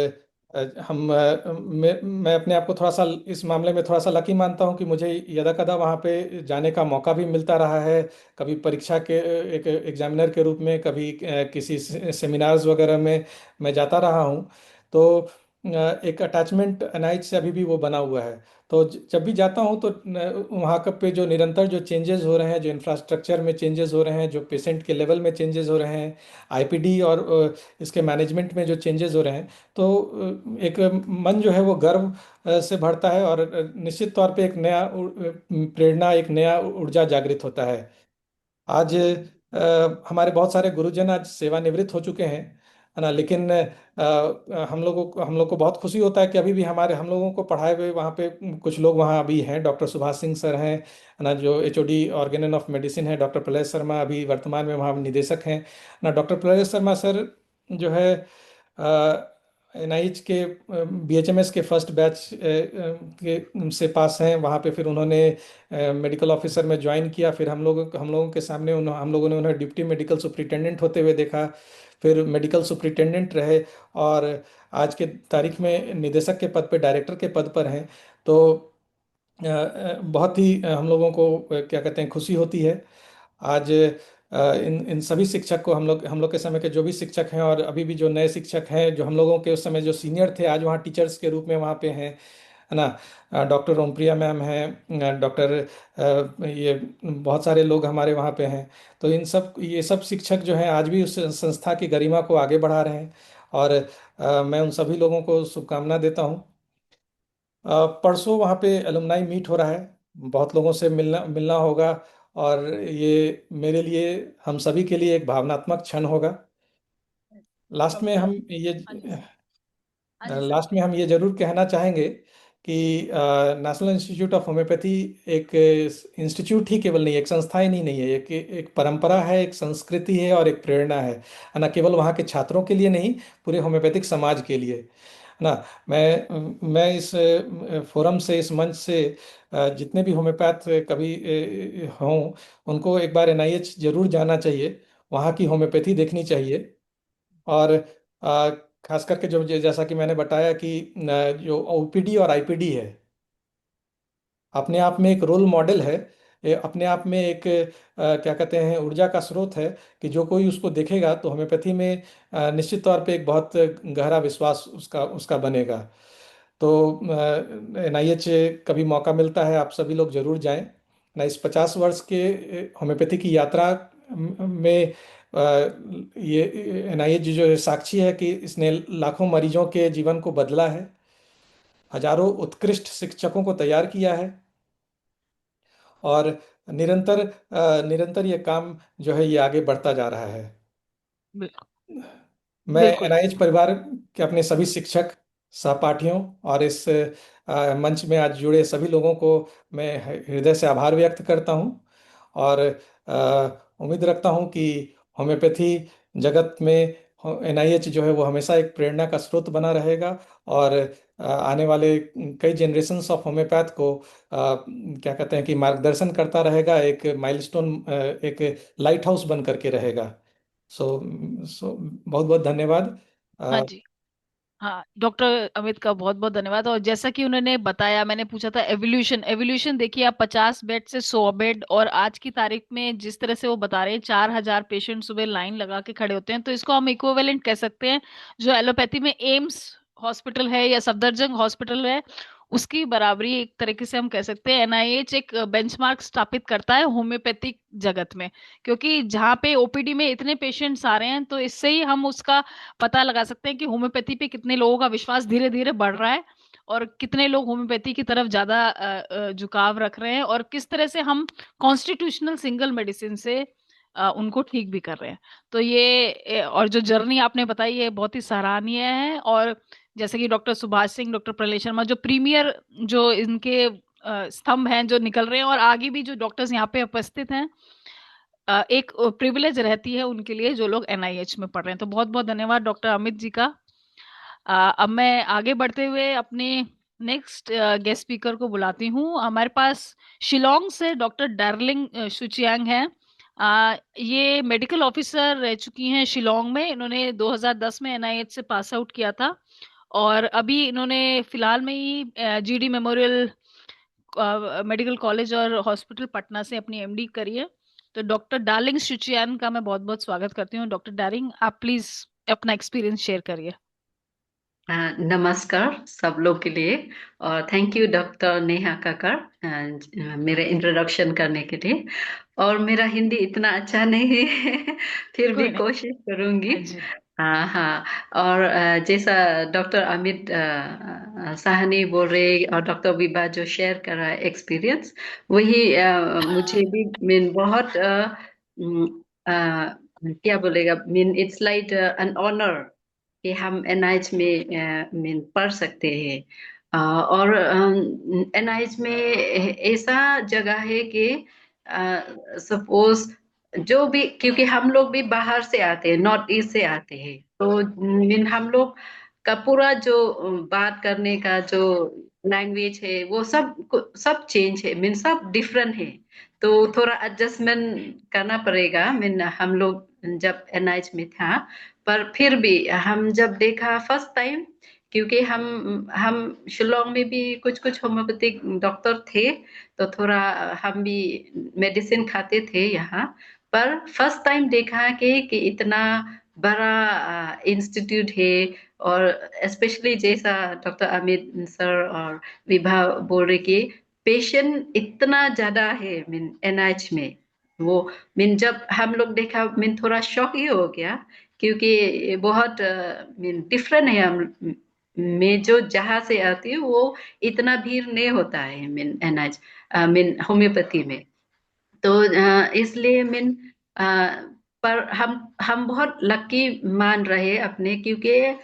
मैं अपने आप को थोड़ा सा इस मामले में थोड़ा सा लकी मानता हूं कि मुझे यदा कदा वहाँ पे जाने का मौका भी मिलता रहा है। कभी परीक्षा के एक एग्जामिनर के रूप में, कभी किसी सेमिनार्स वगैरह में मैं जाता रहा हूँ। तो एक अटैचमेंट एनआईएच से अभी भी वो बना हुआ है। तो जब भी जाता हूँ तो वहाँ का पे जो निरंतर जो चेंजेस हो रहे हैं, जो इंफ्रास्ट्रक्चर में चेंजेस हो रहे हैं, जो पेशेंट के लेवल में चेंजेस हो रहे हैं, आईपीडी और इसके मैनेजमेंट में जो चेंजेस हो रहे हैं, तो एक मन जो है वो गर्व से भरता है, और निश्चित तौर पे एक नया प्रेरणा, एक नया ऊर्जा जागृत होता है। आज हमारे बहुत सारे गुरुजन आज सेवानिवृत्त हो चुके हैं, है ना। लेकिन हम लोग को बहुत खुशी होता है कि अभी भी हम लोगों को पढ़ाए हुए वहाँ पे कुछ लोग वहाँ अभी हैं। डॉक्टर सुभाष सिंह सर हैं, है ना, जो एचओडी ऑर्गेनन ऑफ मेडिसिन है। डॉक्टर प्रलय शर्मा अभी वर्तमान में वहाँ निदेशक हैं, ना। डॉक्टर प्रलय शर्मा सर जो है एनआईएच के बीएचएमएस के फर्स्ट बैच के से पास हैं। वहाँ पे फिर उन्होंने मेडिकल ऑफिसर में ज्वाइन किया। फिर हम लोगों के सामने हम लोगों ने उन्हें डिप्टी मेडिकल सुपरिटेंडेंट होते हुए देखा, फिर मेडिकल सुपरिटेंडेंट रहे, और आज के तारीख में निदेशक के पद पे, डायरेक्टर के पद पर हैं। तो बहुत ही हम लोगों को क्या कहते हैं खुशी होती है। आज इन इन सभी शिक्षक को, हम लोग के समय के जो भी शिक्षक हैं और अभी भी जो नए शिक्षक हैं, जो हम लोगों के उस समय जो सीनियर थे, आज वहाँ टीचर्स के रूप में वहाँ पे हैं, है ना। डॉक्टर ओमप्रिया मैम हैं, डॉक्टर ये बहुत सारे लोग हमारे वहाँ पे हैं। तो ये सब शिक्षक जो हैं आज भी उस संस्था की गरिमा को आगे बढ़ा रहे हैं, और मैं उन सभी लोगों को शुभकामना देता हूँ। परसों वहाँ पे एलुमनाई मीट हो रहा है, बहुत लोगों से मिलना मिलना होगा। और ये मेरे लिए, हम सभी के लिए एक भावनात्मक क्षण होगा। लास्ट में डॉक्टर। हम ये हाँ जी सर। हाँ जी सर। लास्ट में हम ये जरूर कहना चाहेंगे कि नेशनल इंस्टीट्यूट ऑफ होम्योपैथी एक इंस्टीट्यूट ही केवल नहीं, एक संस्था ही नहीं है, एक एक परंपरा है, एक संस्कृति है और एक प्रेरणा है। न केवल वहाँ के छात्रों के लिए नहीं, पूरे होम्योपैथिक समाज के लिए, है ना। मैं इस फोरम से, इस मंच से जितने भी होम्योपैथ कभी हों, उनको एक बार एनआईएच जरूर जाना चाहिए, वहाँ की होम्योपैथी देखनी चाहिए। और अ, खास करके जो जैसा कि मैंने बताया कि जो ओपीडी और आईपीडी है, अपने आप में एक रोल मॉडल है। ये अपने आप में एक क्या कहते हैं, ऊर्जा का स्रोत है, कि जो कोई उसको देखेगा तो होम्योपैथी में निश्चित तौर पे एक बहुत गहरा विश्वास उसका उसका बनेगा। तो एनआईएच कभी मौका मिलता है, आप सभी लोग जरूर जाएं ना। इस 50 वर्ष के होम्योपैथी की यात्रा में ये एनआईएच जो है, साक्षी है कि इसने लाखों मरीजों के जीवन को बदला है, हजारों उत्कृष्ट शिक्षकों को तैयार किया है, और निरंतर ये काम जो है, ये आगे बढ़ता जा रहा है। बिल्कुल। मैं बिल्कुल। एनआईएच परिवार के अपने सभी शिक्षक, सहपाठियों और इस मंच में आज जुड़े सभी लोगों को मैं हृदय से आभार व्यक्त करता हूं। और उम्मीद रखता हूं कि होम्योपैथी जगत में एनआईएच जो है वो हमेशा एक प्रेरणा का स्रोत बना रहेगा, और आने वाले कई जनरेशन्स ऑफ होम्योपैथ को क्या कहते हैं कि मार्गदर्शन करता रहेगा, एक माइलस्टोन, एक लाइट हाउस बन करके रहेगा। सो सो बहुत बहुत धन्यवाद। हाँ जी। हाँ, डॉक्टर अमित का बहुत बहुत धन्यवाद। और जैसा कि उन्होंने बताया, मैंने पूछा था एवोल्यूशन, एवोल्यूशन देखिए, आप 50 बेड से 100 बेड, और आज की तारीख में जिस तरह से वो बता रहे हैं 4,000 पेशेंट सुबह लाइन लगा के खड़े होते हैं, तो इसको हम इक्विवेलेंट कह सकते हैं। जो एलोपैथी में एम्स हॉस्पिटल है या सफदरजंग हॉस्पिटल है, उसकी बराबरी एक तरीके से हम कह सकते हैं। एनआईएच एक बेंचमार्क स्थापित करता है होम्योपैथिक जगत में, क्योंकि जहाँ पे ओपीडी में इतने पेशेंट्स आ रहे हैं, तो इससे ही हम उसका पता लगा सकते हैं कि होम्योपैथी पे कितने लोगों का विश्वास धीरे धीरे बढ़ रहा है, और कितने लोग होम्योपैथी की तरफ ज्यादा झुकाव रख रहे हैं, और किस तरह से हम कॉन्स्टिट्यूशनल सिंगल मेडिसिन से उनको ठीक भी कर रहे हैं। तो ये और जो जर्नी आपने बताई है बहुत ही सराहनीय है। और जैसे कि डॉक्टर सुभाष सिंह, डॉक्टर प्रलय शर्मा, जो प्रीमियर, जो इनके स्तंभ हैं जो निकल रहे हैं, और आगे भी जो डॉक्टर्स यहाँ पे उपस्थित हैं, एक प्रिविलेज रहती है उनके लिए जो लोग एनआईएच में पढ़ रहे हैं। तो बहुत बहुत धन्यवाद डॉक्टर अमित जी का। अब मैं आगे बढ़ते हुए अपने नेक्स्ट गेस्ट स्पीकर को बुलाती हूँ। हमारे पास शिलोंग से डॉक्टर डार्लिंग शुचियांग हैं। ये मेडिकल ऑफिसर रह चुकी हैं शिलोंग में। इन्होंने 2010 में एनआईएच से पास आउट किया था, और अभी इन्होंने फिलहाल में ही जीडी मेमोरियल मेडिकल कॉलेज और हॉस्पिटल पटना से अपनी एमडी करी है। तो डॉक्टर डार्लिंग शुचियान का मैं बहुत बहुत स्वागत करती हूँ। डॉक्टर डार्लिंग, आप प्लीज अपना एक्सपीरियंस शेयर करिए। नमस्कार सब लोग के लिए, और थैंक यू डॉक्टर नेहा काकर मेरे इंट्रोडक्शन करने के लिए। और मेरा हिंदी इतना अच्छा नहीं है फिर भी कोई नहीं। कोशिश करूंगी। हाँ जी। हाँ हाँ। और जैसा डॉक्टर अमित साहनी बोल रहे और डॉक्टर विभा जो शेयर कर रहा है एक्सपीरियंस, वही मुझे भी मीन बहुत क्या बोलेगा, mean it's like an honour कि हम एनआईएच में मीन पढ़ सकते हैं। और एनआईएच में ऐसा जगह है कि सपोज जो भी, क्योंकि हम लोग भी बाहर से आते हैं, नॉर्थ ईस्ट से आते हैं, तो मीन हम लोग का पूरा जो बात करने का जो लैंग्वेज है वो सब चेंज है, मीन सब डिफरेंट है। तो थोड़ा एडजस्टमेंट करना पड़ेगा। मीन हम लोग जब एनआईएच में था, पर फिर भी हम जब देखा फर्स्ट टाइम, क्योंकि हम शिलोंग में भी कुछ कुछ होम्योपैथिक डॉक्टर थे, तो थोड़ा हम भी मेडिसिन खाते थे यहाँ। पर फर्स्ट टाइम देखा कि इतना बड़ा इंस्टीट्यूट है, और स्पेशली जैसा डॉक्टर अमित सर और विभा बोल रहे कि पेशेंट इतना ज्यादा है मीन एनआईएच में। वो मीन जब हम लोग देखा, मीन थोड़ा शॉक ही हो गया, क्योंकि बहुत मीन डिफरेंट है हम में जो जहाँ से आती है वो इतना भीड़ नहीं होता है मीन एनएच मीन होम्योपैथी में। तो इसलिए मीन पर हम बहुत लकी मान रहे अपने, क्योंकि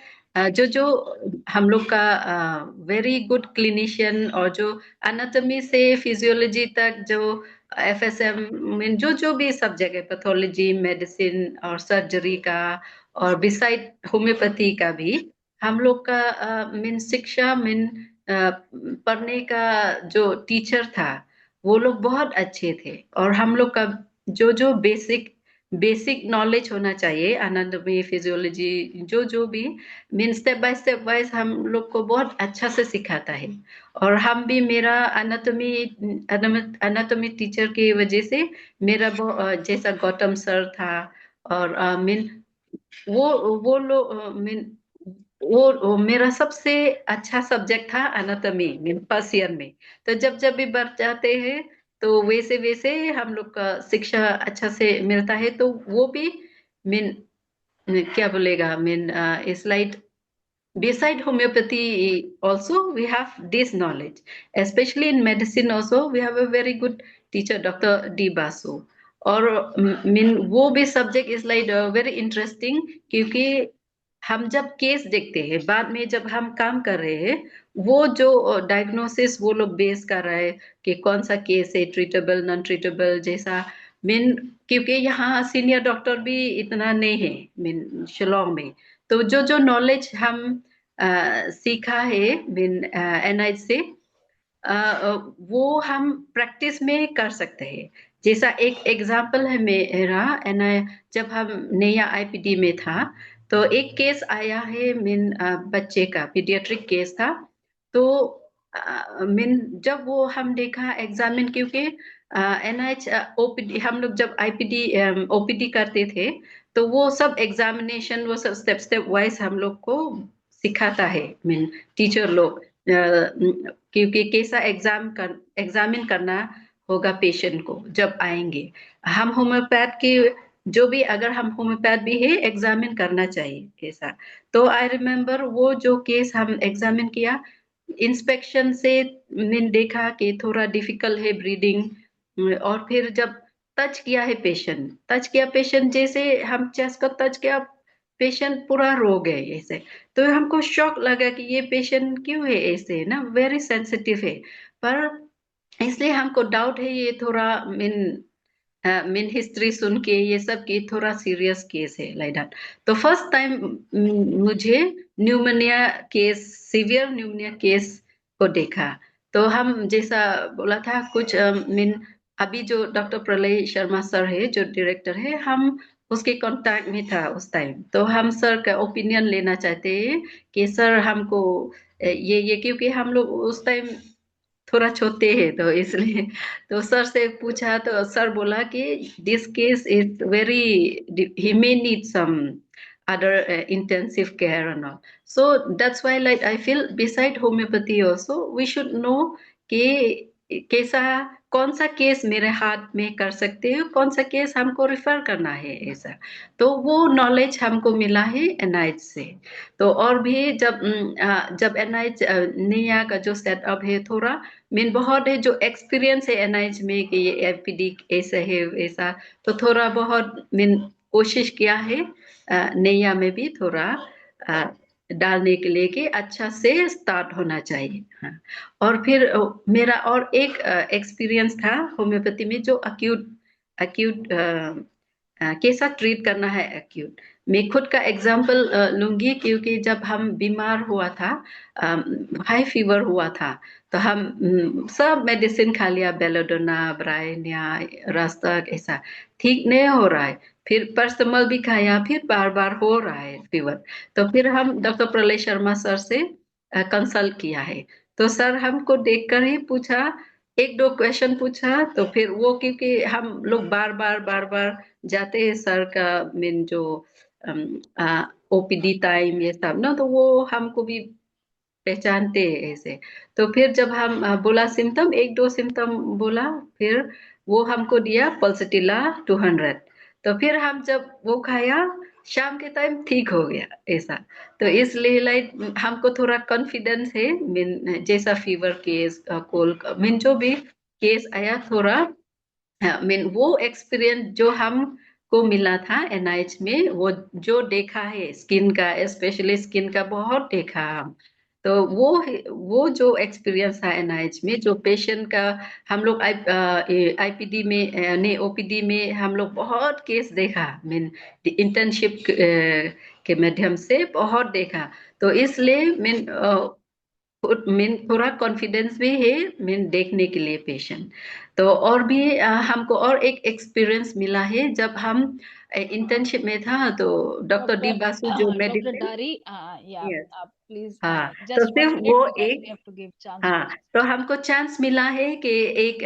जो हम लोग का वेरी गुड क्लिनिशियन और जो एनाटॉमी से फिजियोलॉजी तक जो एफएसएम मीन जो भी सब्जेक्ट है, पैथोलॉजी, मेडिसिन और सर्जरी का और बिसाइड होम्योपैथी का भी हम लोग का मीन शिक्षा मीन पढ़ने का जो टीचर था वो लोग बहुत अच्छे थे। और हम लोग का जो बेसिक बेसिक नॉलेज होना चाहिए एनाटॉमी फिजियोलॉजी जो भी मीन स्टेप बाय स्टेप हम लोग को बहुत अच्छा से सिखाता है। और हम भी मेरा एनाटॉमी टीचर की वजह से मेरा जैसा गौतम सर था और मीन वो लोग मीन वो मेरा सबसे अच्छा सब्जेक्ट था एनाटॉमी मीन फर्स्ट ईयर में। तो जब भी बढ़ जाते हैं तो वैसे वैसे हम लोग का शिक्षा अच्छा से मिलता है। तो वो भी मीन क्या बोलेगा mean it's like beside homeopathy also we have this knowledge, especially in medicine also we have a very good teacher Dr. D Basu। और मीन वो भी subject is like very interesting, क्योंकि हम जब केस देखते हैं बाद में जब हम काम कर रहे हैं वो जो डायग्नोसिस वो लोग बेस कर रहे हैं कि कौन सा केस है, ट्रीटेबल नॉन ट्रीटेबल जैसा मीन, क्योंकि यहाँ सीनियर डॉक्टर भी इतना नहीं है मीन शिलोंग में। तो जो नॉलेज हम सीखा है मीन एनआईच से वो हम प्रैक्टिस में कर सकते हैं। जैसा एक एग्जांपल है मेरा जब हम नया आईपीडी में था तो एक केस आया है मीन बच्चे का पीडियाट्रिक केस था। तो मीन जब वो हम देखा एग्जामिन, क्योंकि एनएच ओपीडी हम लोग जब आईपीडी ओपीडी करते थे तो वो सब एग्जामिनेशन वो सब स्टेप स्टेप वाइज हम लोग को सिखाता है मीन टीचर लोग, क्योंकि कैसा एग्जामिन करना होगा पेशेंट को जब आएंगे। हम होम्योपैथ के जो भी अगर हम होम्योपैथ भी है एग्जामिन करना चाहिए कैसा। तो आई रिमेम्बर वो जो केस हम एग्जामिन किया, इंस्पेक्शन से मैंने देखा कि थोड़ा डिफिकल्ट है ब्रीदिंग। और फिर जब टच किया पेशेंट जैसे हम चेस्ट को टच किया पेशेंट पूरा रो गए ऐसे। तो हमको शॉक लगा कि ये पेशेंट क्यों है ऐसे ना, वेरी सेंसिटिव है। पर इसलिए हमको डाउट है ये थोड़ा मीन हिस्ट्री सुन के ये सब की थोड़ा सीरियस केस है लाइक दैट। तो फर्स्ट टाइम मुझे pneumonia case, severe pneumonia case को देखा। तो हम जैसा बोला था कुछ मीन अभी जो डॉक्टर प्रलय शर्मा सर है जो डायरेक्टर है, हम उसके कांटेक्ट में था उस टाइम। तो हम सर का ओपिनियन लेना चाहते हैं कि सर हमको ये क्योंकि हम लोग उस टाइम थोड़ा छोटे हैं तो इसलिए। तो सर से पूछा तो सर बोला कि this case is very, he may need some other intensive care and all. So that's why like I feel beside homeopathy also we should know कि कैसा कौन सा केस मेरे हाथ में कर सकते हैं, कौन सा केस हमको रिफर करना है ऐसा। तो वो नॉलेज हमको मिला है एनआईच से। तो और भी जब एनआईच नया का जो सेटअप है थोड़ा मीन बहुत है जो एक्सपीरियंस है एनआईच में कि ये एफपीडी ऐसा है ऐसा, तो थोड़ा बहुत मीन कोशिश किया है नैया में भी थोड़ा डालने के लिए कि अच्छा से स्टार्ट होना चाहिए। हाँ। और फिर मेरा और एक एक्सपीरियंस था होम्योपैथी में जो अक्यूट कैसा ट्रीट करना है अक्यूट। मैं खुद का एग्जांपल लूंगी, क्योंकि जब हम बीमार हुआ था, हाई फीवर हुआ था, तो हम सब मेडिसिन खा लिया, बेलोडोना, ब्रायनिया, रास्तक, ऐसा ठीक नहीं हो रहा है। फिर पैरासिटामोल भी खाया, फिर बार बार हो रहा है फीवर। तो फिर हम डॉक्टर प्रलय शर्मा सर से कंसल्ट किया है। तो सर हमको देखकर ही पूछा, एक दो क्वेश्चन पूछा, तो फिर वो क्योंकि हम लोग बार बार जाते हैं सर का मीन जो ओपीडी टाइम ये सब ना, तो वो हमको भी पहचानते हैं ऐसे। तो फिर जब हम बोला सिम्टम, एक दो सिम्टम बोला, फिर वो हमको दिया पल्सटिला 200। तो फिर हम जब वो खाया शाम के टाइम ठीक हो गया ऐसा। तो इसलिए लाइक हमको थोड़ा कॉन्फिडेंस है, मीन जैसा फीवर केस, कोल्ड, मीन जो भी केस आया थोड़ा, मीन वो एक्सपीरियंस जो हमको मिला था एनआईएच में, वो जो देखा है स्किन का, स्पेशली स्किन का बहुत देखा हम। तो वो जो एक्सपीरियंस था एनआईएच में, जो पेशेंट का हम लोग आईपीडी में नहीं ओपीडी में हम लोग बहुत केस देखा, मीन इंटर्नशिप के माध्यम से बहुत देखा। तो इसलिए मीन थोड़ा कॉन्फिडेंस भी है मीन देखने के लिए पेशेंट। तो और भी हमको और एक एक्सपीरियंस मिला है जब हम इंटर्नशिप में था, तो डॉक्टर डी बासु जो डॉक्टर मेडिकल, डारी, या यस, आप प्लीज हाँ, तो जस्ट 1 सिर्फ मिनट वो बिकॉज वी एक, हैव टू गिव चांस हाँ, फॉर। तो हमको चांस मिला है कि एक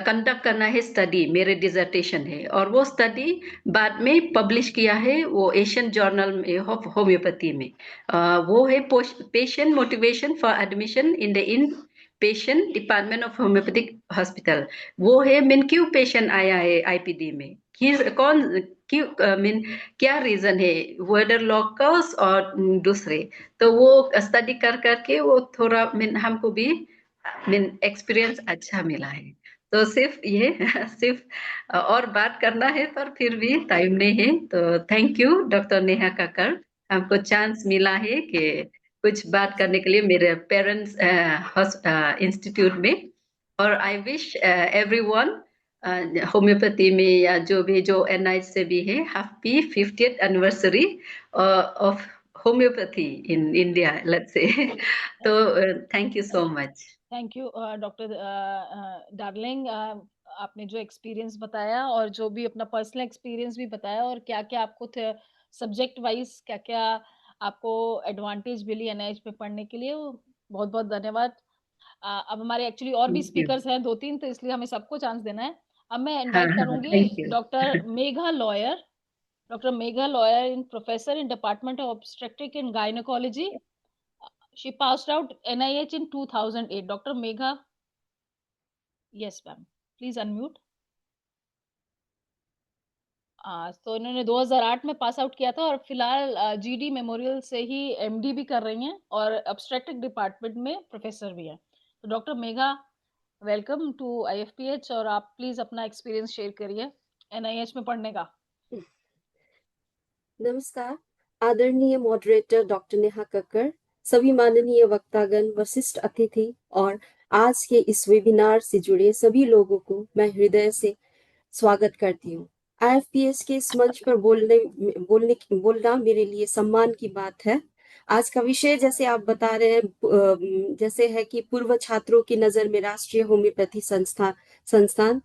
कंडक्ट करना है स्टडी, मेरे डिजर्टेशन है, और वो स्टडी बाद में पब्लिश किया है वो एशियन जर्नल में होम्योपैथी में। वो है patient motivation for admission in the in patient department of homeopathic hospital. वो है मीन क्यों पेशेंट आया है आईपीडी में, कौन क्यों, मीन क्या रीजन है, वेदर लॉकर्स और दूसरे। तो वो स्टडी कर करके वो थोड़ा मीन हमको भी मीन एक्सपीरियंस अच्छा मिला है। तो सिर्फ ये सिर्फ और बात करना है पर फिर भी टाइम नहीं है। तो थैंक यू डॉक्टर नेहा काकर, हमको चांस मिला है कि कुछ बात करने के लिए मेरे पेरेंट्स इंस्टीट्यूट में। और आई विश एवरीवन होम्योपैथी में या जो भी जो एनआईएच से भी है, happy 50th anniversary of homeopathy in India, let's से। तो thank you so much. Thank you doctor Darling, आपने जो एक्सपीरियंस बताया और जो भी अपना पर्सनल एक्सपीरियंस भी बताया, और क्या क्या आपको सब्जेक्ट वाइज क्या क्या आपको एडवांटेज मिली एनआईएच में पढ़ने के लिए, वो बहुत बहुत धन्यवाद। अब हमारे एक्चुअली और भी थैंक यू। स्पीकर्स हैं 2-3, तो इसलिए हमें सबको चांस देना है। अब मैं हाँ इनवाइट हाँ, करूंगी thank you. Doctor Megha lawyer, doctor Megha lawyer in professor in department of obstetric and gynaecology. She passed out NIH in 2008. Dr. Megha, yes ma'am, please unmute. तो इन्होंने 2008 में पास आउट किया था और फिलहाल जीडी मेमोरियल से ही एमडी भी कर रही हैं और ऑब्स्टेट्रिक डिपार्टमेंट में प्रोफेसर भी हैं। तो डॉक्टर मेघा, वेलकम टू आईएफपीएच, और आप प्लीज अपना एक्सपीरियंस शेयर करिए एनआईएच में पढ़ने का। नमस्कार। आदरणीय मॉडरेटर डॉक्टर नेहा कक्कर, सभी माननीय वक्तागण, वरिष्ठ अतिथि और आज के इस वेबिनार से जुड़े सभी लोगों को मैं हृदय से स्वागत करती हूँ। आईएफपीएच के इस मंच पर बोलना मेरे लिए सम्मान की बात है। आज का विषय जैसे आप बता रहे हैं, जैसे है कि पूर्व छात्रों की नजर में राष्ट्रीय होम्योपैथी संस्थान,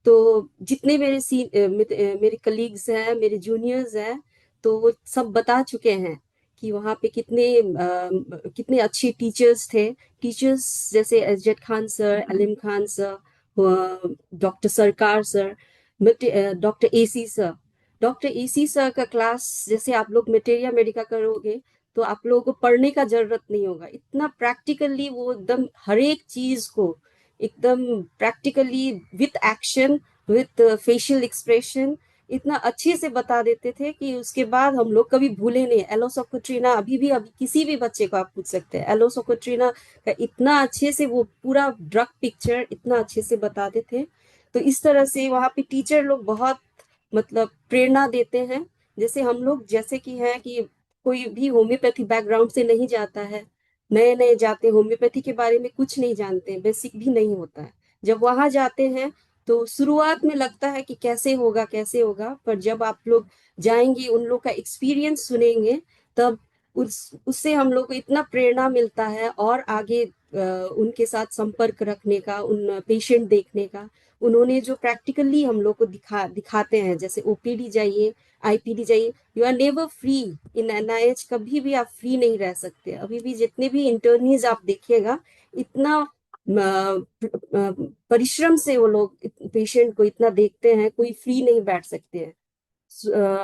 तो जितने मेरे कलीग्स हैं, मेरे जूनियर्स हैं, तो वो सब बता चुके हैं कि वहाँ पे कितने अच्छे टीचर्स थे। टीचर्स जैसे SZ Khan sir, Alim Khan sir, doctor Sarkar sir, doctor AC sir. Doctor AC sir का क्लास जैसे आप लोग मटेरिया मेडिका करोगे तो आप लोगों को पढ़ने का जरूरत नहीं होगा। इतना प्रैक्टिकली वो एकदम हर एक चीज को एकदम practically with action, with facial expression इतना अच्छे से बता देते थे कि उसके बाद हम लोग कभी भूले नहीं। एलोसोकोट्रिना अभी किसी भी बच्चे को आप पूछ सकते हैं, एलोसोकोट्रिना का इतना अच्छे से वो पूरा ड्रग पिक्चर इतना अच्छे से बताते थे। तो इस तरह से वहाँ पे टीचर लोग बहुत मतलब प्रेरणा देते हैं। जैसे हम लोग जैसे कि है कि कोई भी होम्योपैथी बैकग्राउंड से नहीं जाता है, नए नए जाते, होम्योपैथी के बारे में कुछ नहीं जानते, बेसिक भी नहीं होता है। जब वहां जाते हैं तो शुरुआत में लगता है कि कैसे होगा, पर जब आप लोग जाएंगे, उन लोग का एक्सपीरियंस सुनेंगे, तब उससे हम लोग को इतना प्रेरणा मिलता है और आगे उनके साथ संपर्क रखने का, उन पेशेंट देखने का। उन्होंने जो प्रैक्टिकली हम लोग को दिखाते हैं, जैसे ओपीडी जाइए, आईपीडी जाइए, you are never free in NIH. कभी भी आप फ्री नहीं रह सकते। अभी भी जितने भी इंटर्नीज आप देखिएगा, इतना परिश्रम से वो लोग पेशेंट को इतना देखते हैं, कोई फ्री नहीं बैठ सकते हैं।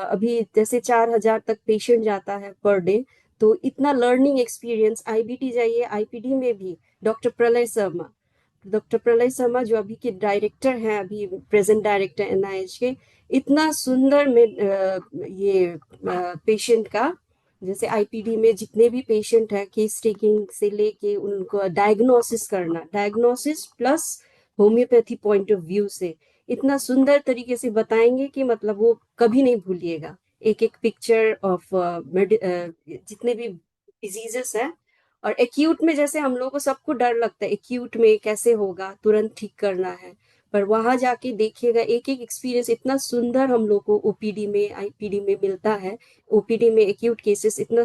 अभी जैसे 4000 तक पेशेंट जाता है पर डे, तो इतना लर्निंग एक्सपीरियंस। आईबीटी जाइए, आईपीडी में भी डॉक्टर प्रलय शर्मा, डॉक्टर प्रलय शर्मा जो अभी के डायरेक्टर हैं, अभी प्रेजेंट डायरेक्टर एनआईएच के, इतना सुंदर में ये पेशेंट का, जैसे आईपीडी में जितने भी पेशेंट हैं, केस टेकिंग से लेके उनको डायग्नोसिस करना, diagnosis plus homeopathy point of view से इतना सुंदर तरीके से बताएंगे कि मतलब वो कभी नहीं भूलिएगा। एक एक पिक्चर ऑफ जितने भी डिजीजेस हैं। और एक्यूट में जैसे हम लोगों को सबको डर लगता है, एक्यूट में कैसे होगा, तुरंत ठीक करना है, पर वहां जाके देखिएगा एक एक एक्सपीरियंस इतना सुंदर हम लोग को ओपीडी में, आईपीडी में मिलता है। ओपीडी में एक्यूट केसेस इतना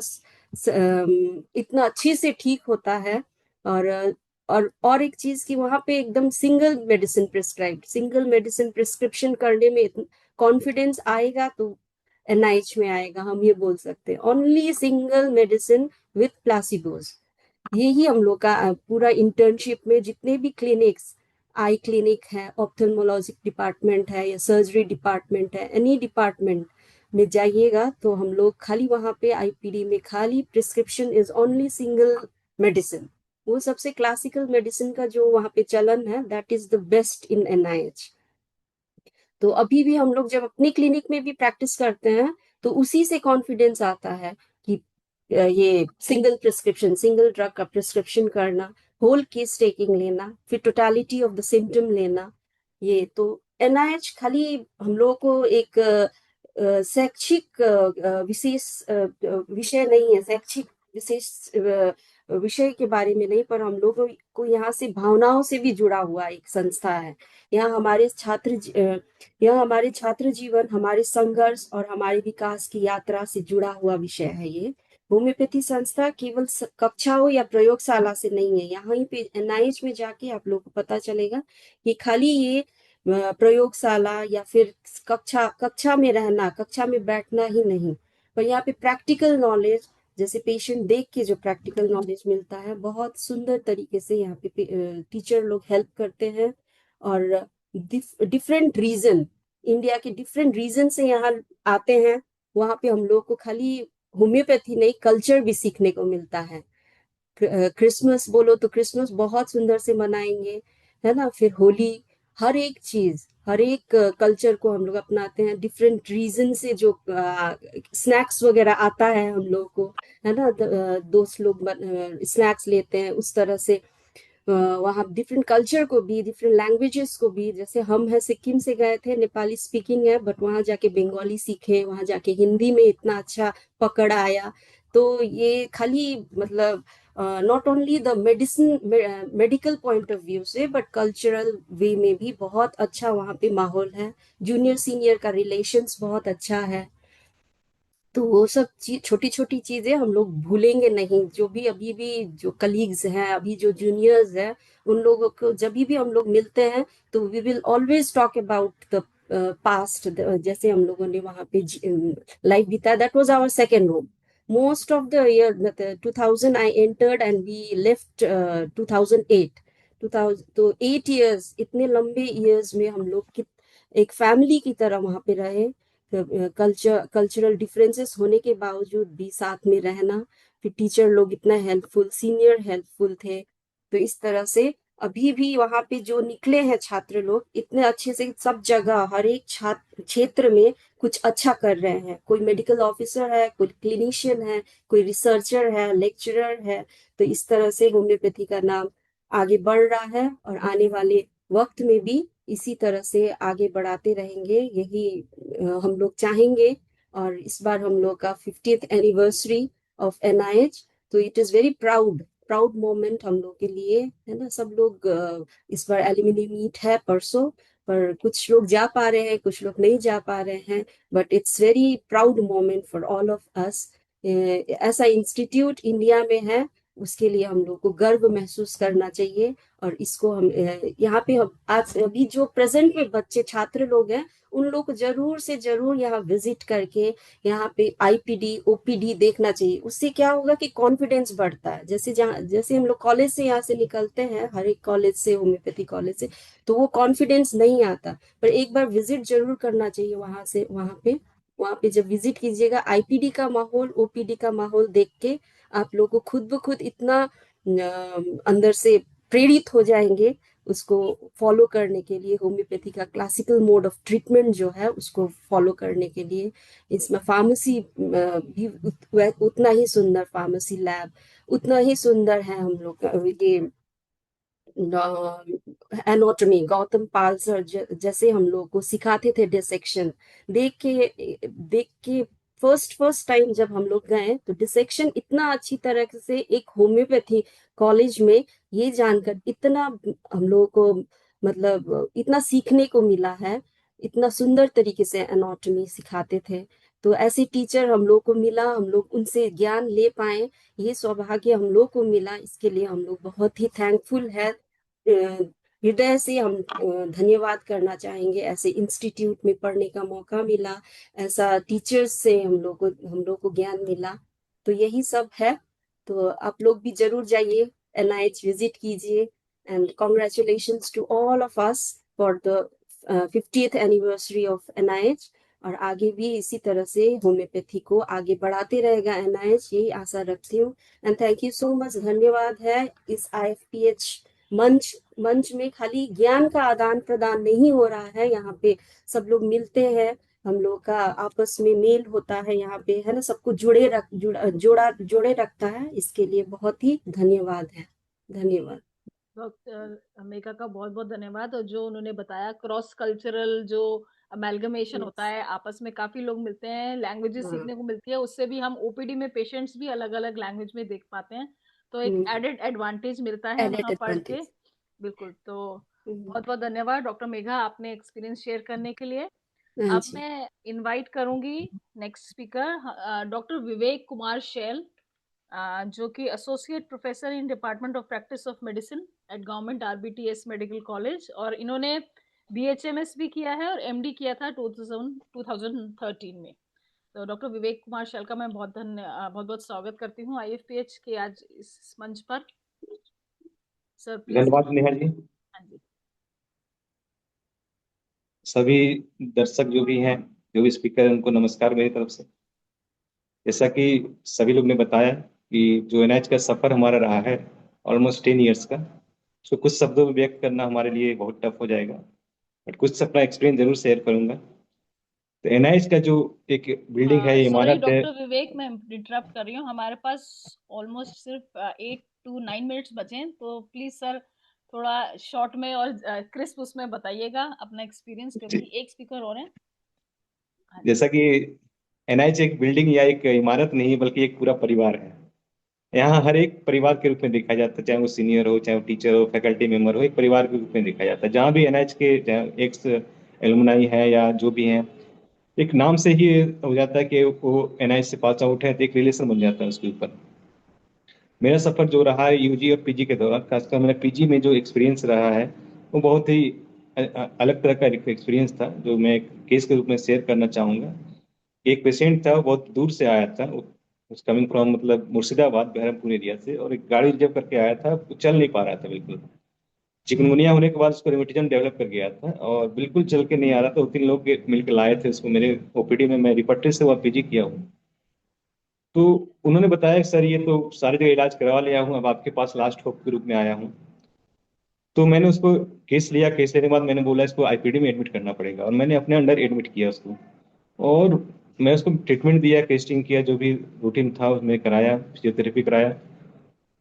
अच्छे से ठीक होता है। और और एक चीज कि वहां पे एकदम single medicine prescribed, single medicine prescription करने में कॉन्फिडेंस आएगा तो एनआईएच में आएगा, हम ये बोल सकते हैं। Only single medicine with placebos. यही हम लोग का पूरा इंटर्नशिप में जितने भी क्लिनिक्स, आई क्लिनिक है, ऑप्थेल्मोलॉजिक डिपार्टमेंट है या सर्जरी डिपार्टमेंट है, एनी डिपार्टमेंट में जाइएगा तो हम लोग खाली वहां पे आईपीडी में खाली prescription is only single medicine. वो सबसे क्लासिकल मेडिसिन का जो वहां पे चलन है, that is the best in NIH. तो अभी भी हम लोग जब अपनी क्लिनिक में भी प्रैक्टिस करते हैं तो उसी से कॉन्फिडेंस आता है कि ये सिंगल प्रिस्क्रिप्शन, सिंगल ड्रग का प्रिस्क्रिप्शन करना, होल केस टेकिंग लेना, फिर टोटालिटी ऑफ द सिम्टम लेना। ये तो एनआईएच खाली हम लोगों को एक शैक्षिक विशेष विषय नहीं है, शैक्षिक विशेष विषय के बारे में नहीं, पर हम लोगों को यहाँ से भावनाओं से भी जुड़ा हुआ एक संस्था है। यहाँ हमारे छात्र जीवन, हमारे संघर्ष और हमारे विकास की यात्रा से जुड़ा हुआ विषय है ये। होम्योपैथी संस्था केवल कक्षाओं या प्रयोगशाला से नहीं है। यहाँ पे एनआईएच में जाके आप लोगों को पता चलेगा कि खाली ये प्रयोगशाला या फिर कक्षा में रहना, कक्षा में बैठना ही नहीं, पर यहाँ पे प्रैक्टिकल नॉलेज, जैसे पेशेंट देख के जो प्रैक्टिकल नॉलेज मिलता है, बहुत सुंदर तरीके से यहाँ पे टीचर लोग हेल्प करते हैं। और डिफरेंट रीजन, इंडिया के डिफरेंट रीजन से यहाँ आते हैं। वहाँ पे हम लोग को खाली होम्योपैथी नहीं, कल्चर भी सीखने को मिलता है। क्रिसमस बोलो तो क्रिसमस बहुत सुंदर से मनाएंगे, है ना। फिर होली, हर एक चीज, हर एक कल्चर को हम लोग अपनाते हैं। डिफरेंट रीजन से जो स्नैक्स वगैरह आता है हम लोग को, है ना, दोस्त लोग स्नैक्स लेते हैं उस तरह से। वहाँ डिफरेंट कल्चर को भी, डिफरेंट लैंग्वेजेस को भी, जैसे हम है सिक्किम से गए थे, नेपाली स्पीकिंग है, बट वहाँ जाके बंगाली सीखे, वहाँ जाके हिंदी में इतना अच्छा पकड़ आया। तो ये खाली मतलब not only the medical point of view से, बट कल्चरल वे में भी बहुत अच्छा वहाँ पे माहौल है। जूनियर सीनियर का रिलेशंस बहुत अच्छा है। तो वो सब चीज, छोटी छोटी चीजें हम लोग भूलेंगे नहीं। जो भी अभी भी जो कलीग्स हैं, अभी जो जूनियर्स हैं, उन लोगों को जब भी हम लोग मिलते हैं तो we will always talk about the past. जैसे हम लोगों ने वहाँ पे लाइफ बिताया, that was our second home. Most of the year 2000 I entered and we left 2008। 2000 तो 8 years, इतने लंबे ईयर्स में हम लोग एक फैमिली की तरह वहाँ पे रहे। कल्चरल डिफरेंसेस होने के बावजूद भी साथ में रहना। फिर टीचर लोग इतना हेल्पफुल, सीनियर हेल्पफुल थे। तो इस तरह से अभी भी वहाँ पे जो निकले हैं छात्र लोग, इतने अच्छे से सब जगह हर एक छात्र क्षेत्र में कुछ अच्छा कर रहे हैं। कोई मेडिकल ऑफिसर है, कोई क्लिनिशियन है, कोई रिसर्चर है, लेक्चरर है। तो इस तरह से होम्योपैथी का नाम आगे बढ़ रहा है और आने वाले वक्त में भी इसी तरह से आगे बढ़ाते रहेंगे, यही हम लोग चाहेंगे। और इस बार हम लोग का 50th एनिवर्सरी ऑफ एनआईएच, तो it is very proud proud moment हम लोग के लिए, है ना। सब लोग इस बार एल्यूमिनी मीट है परसों, पर कुछ लोग जा पा रहे हैं, कुछ लोग नहीं जा पा रहे हैं, but it's very proud moment for all of अस। ऐसा इंस्टीट्यूट इंडिया में है, उसके लिए हम लोग को गर्व महसूस करना चाहिए। और इसको हम यहाँ पे हम आज अभी जो प्रेजेंट में बच्चे छात्र लोग हैं, उन लोग को जरूर से जरूर यहाँ विजिट करके यहाँ पे आईपीडी ओपीडी देखना चाहिए। उससे क्या होगा कि कॉन्फिडेंस बढ़ता है। जैसे हम लोग कॉलेज से यहाँ से निकलते हैं, हर एक कॉलेज से, होम्योपैथी कॉलेज से, तो वो कॉन्फिडेंस नहीं आता, पर एक बार विजिट जरूर करना चाहिए वहाँ पे जब विजिट कीजिएगा, आईपीडी का माहौल, ओपीडी का माहौल देख के आप लोग को खुद ब खुद इतना अंदर से प्रेरित हो जाएंगे उसको फॉलो करने के लिए, होम्योपैथी का क्लासिकल मोड ऑफ ट्रीटमेंट जो है उसको फॉलो करने के लिए। इसमें फार्मेसी भी उतना ही सुंदर, फार्मेसी लैब उतना ही सुंदर है। हम लोग का ये एनाटॉमी गौतम पाल सर जैसे हम लोग को सिखाते थे डिसेक्शन, देख के फर्स्ट टाइम जब हम लोग गए तो डिसेक्शन इतना अच्छी तरह से एक होम्योपैथी कॉलेज में, ये जानकर इतना हम लोग को मतलब इतना सीखने को मिला है, इतना सुंदर तरीके से एनाटॉमी सिखाते थे। तो ऐसे टीचर हम लोग को मिला, हम लोग उनसे ज्ञान ले पाए, ये सौभाग्य हम लोग को मिला। इसके लिए हम लोग बहुत ही थैंकफुल है, हृदय से हम धन्यवाद करना चाहेंगे। ऐसे इंस्टीट्यूट में पढ़ने का मौका मिला, ऐसा टीचर्स से हम लोग को ज्ञान मिला, तो यही सब है। तो आप लोग भी जरूर जाइए, NIH विजिट कीजिए। And congratulations to all of us for the 50th anniversary of NIH। और आगे भी इसी तरह से होम्योपैथी को आगे बढ़ाते रहेगा NIH, यही आशा रखती हूँ। And thank you so much, धन्यवाद है। इस IFPH मंच में खाली ज्ञान का आदान प्रदान नहीं हो रहा है, यहाँ पे सब लोग मिलते हैं, हम लोग का आपस में मेल होता है यहाँ पे, है ना, सबको जोड़े रखता है। इसके लिए बहुत ही धन्यवाद है। धन्यवाद डॉक्टर मेघा का बहुत बहुत धन्यवाद। और जो उन्होंने बताया क्रॉस कल्चरल जो अमेलगमेशन होता है, आपस में काफी लोग मिलते हैं, लैंग्वेजेस सीखने को मिलती है, उससे भी हम OPD में पेशेंट्स भी अलग अलग लैंग्वेज में देख पाते हैं, तो एक एडेड एडवांटेज मिलता है वहाँ पढ़ के। बिल्कुल, तो बहुत बहुत धन्यवाद डॉक्टर मेघा, आपने एक्सपीरियंस शेयर करने के लिए। अब मैं इनवाइट करूंगी next speaker doctor Vivek Kumar शैल, जो कि associate professor in department of practice of medicine at government RBTS medical college, और इन्होंने BHMS भी किया है और MD किया था 2013 में। तो डॉक्टर विवेक कुमार शैल का मैं बहुत बहुत स्वागत करती हूँ IFPH के आज इस मंच पर। Sir please. धन्यवाद नेहा जी। हाँ जी। सभी दर्शक जो भी हैं, जो भी स्पीकर हैं, उनको नमस्कार मेरी तरफ से। जैसा कि सभी लोग ने बताया कि जो NIH का सफर हमारा रहा है ऑलमोस्ट 10 ईयर्स का, उसको कुछ शब्दों में व्यक्त करना हमारे लिए बहुत टफ हो जाएगा, बट कुछ अपना एक्सपीरियंस जरूर शेयर करूंगा। तो NIH का जो एक बिल्डिंग है, इमारत है। डॉक्टर विवेक, मैं इंटरप्ट कर रही हूँ, हमारे पास ऑलमोस्ट सिर्फ 8 to 9 मिनट्स बचे हैं, तो प्लीज सर थोड़ा शॉर्ट में और क्रिस्प उसमें बताइएगा अपना एक्सपीरियंस, क्योंकि एक स्पीकर और है। जैसा कि NIH एक बिल्डिंग या एक इमारत नहीं बल्कि एक पूरा परिवार है। यहाँ हर एक परिवार के रूप में देखा जाता है, चाहे वो सीनियर हो, चाहे वो टीचर हो, फैकल्टी मेंबर हो, एक परिवार के रूप में देखा जाता है। जहाँ भी NIH के एक्स एलुमनाई है या जो भी हैं, एक नाम से ही हो जाता है कि वो NIH से पास आउट है, तो एक रिलेशन बन जाता है उसके ऊपर। मेरा सफर जो रहा है UG और PG के दौरान, खासकर मेरा PG में जो एक्सपीरियंस रहा है वो बहुत ही अलग तरह का एक्सपीरियंस था, जो मैं एक केस के रूप में शेयर करना चाहूँगा। एक पेशेंट था, वो बहुत दूर से आया था, उस कमिंग फ्रॉम मतलब मुर्शिदाबाद बहरमपुर एरिया से, और एक गाड़ी रिजर्व करके आया था, वो चल नहीं पा रहा था बिल्कुल। चिकनगुनिया होने के बाद उसको रिमेटिज्म डेवलप कर गया था और बिल्कुल चल के नहीं आ रहा था। 2-3 लोग मिलकर लाए थे उसको मेरे OPD में। मैं रिपट्टे से वह PG किया हूँ। तो उन्होंने बताया सर ये तो सारी जगह इलाज करवा लिया हूँ, अब आपके पास लास्ट होप के रूप में आया हूँ। तो मैंने उसको केस लिया। केस लेने के बाद मैंने बोला इसको IPD में एडमिट करना पड़ेगा, और मैंने अपने अंडर एडमिट किया उसको, और मैं उसको ट्रीटमेंट दिया, टेस्टिंग किया, जो भी रूटीन था उसमें कराया, फिजियोथेरेपी कराया।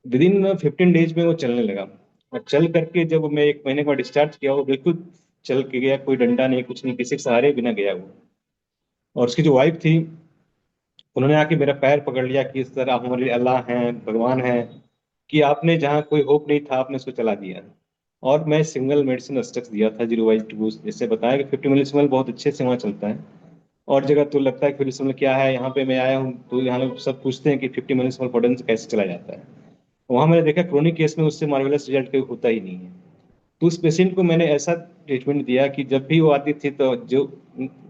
विद इन 15 डेज में वो चलने लगा, और चल करके जब मैं 1 महीने के बाद डिस्चार्ज किया, वो बिल्कुल चल के गया, कोई डंडा नहीं, कुछ नहीं, किसी के सहारे बिना गया वो। और उसकी जो वाइफ थी, उन्होंने आके मेरा पैर पकड़ लिया कि सर आप हमारे लिए अल्लाह हैं, भगवान हैं, कि आपने जहाँ कोई होप नहीं था आपने उसको चला दिया। और मैं सिंगल मेडिसिन स्ट्रक्स दिया था 0/2, जैसे बताया कि 50 मिलीसिमल बहुत अच्छे से वहाँ चलता है। और जगह तो लगता है कि 50 मिलीसिमल क्या है, यहाँ पे मैं आया हूँ तो यहाँ लोग सब पूछते हैं कि 50 मिलीसिमल पोटेंस कैसे चला जाता है। वहाँ मैंने देखा क्रोनिक केस में उससे मार्वेलस रिजल्ट कोई होता ही नहीं है। तो उस पेशेंट को मैंने ऐसा ट्रीटमेंट दिया कि जब भी वो आती थी, तो जो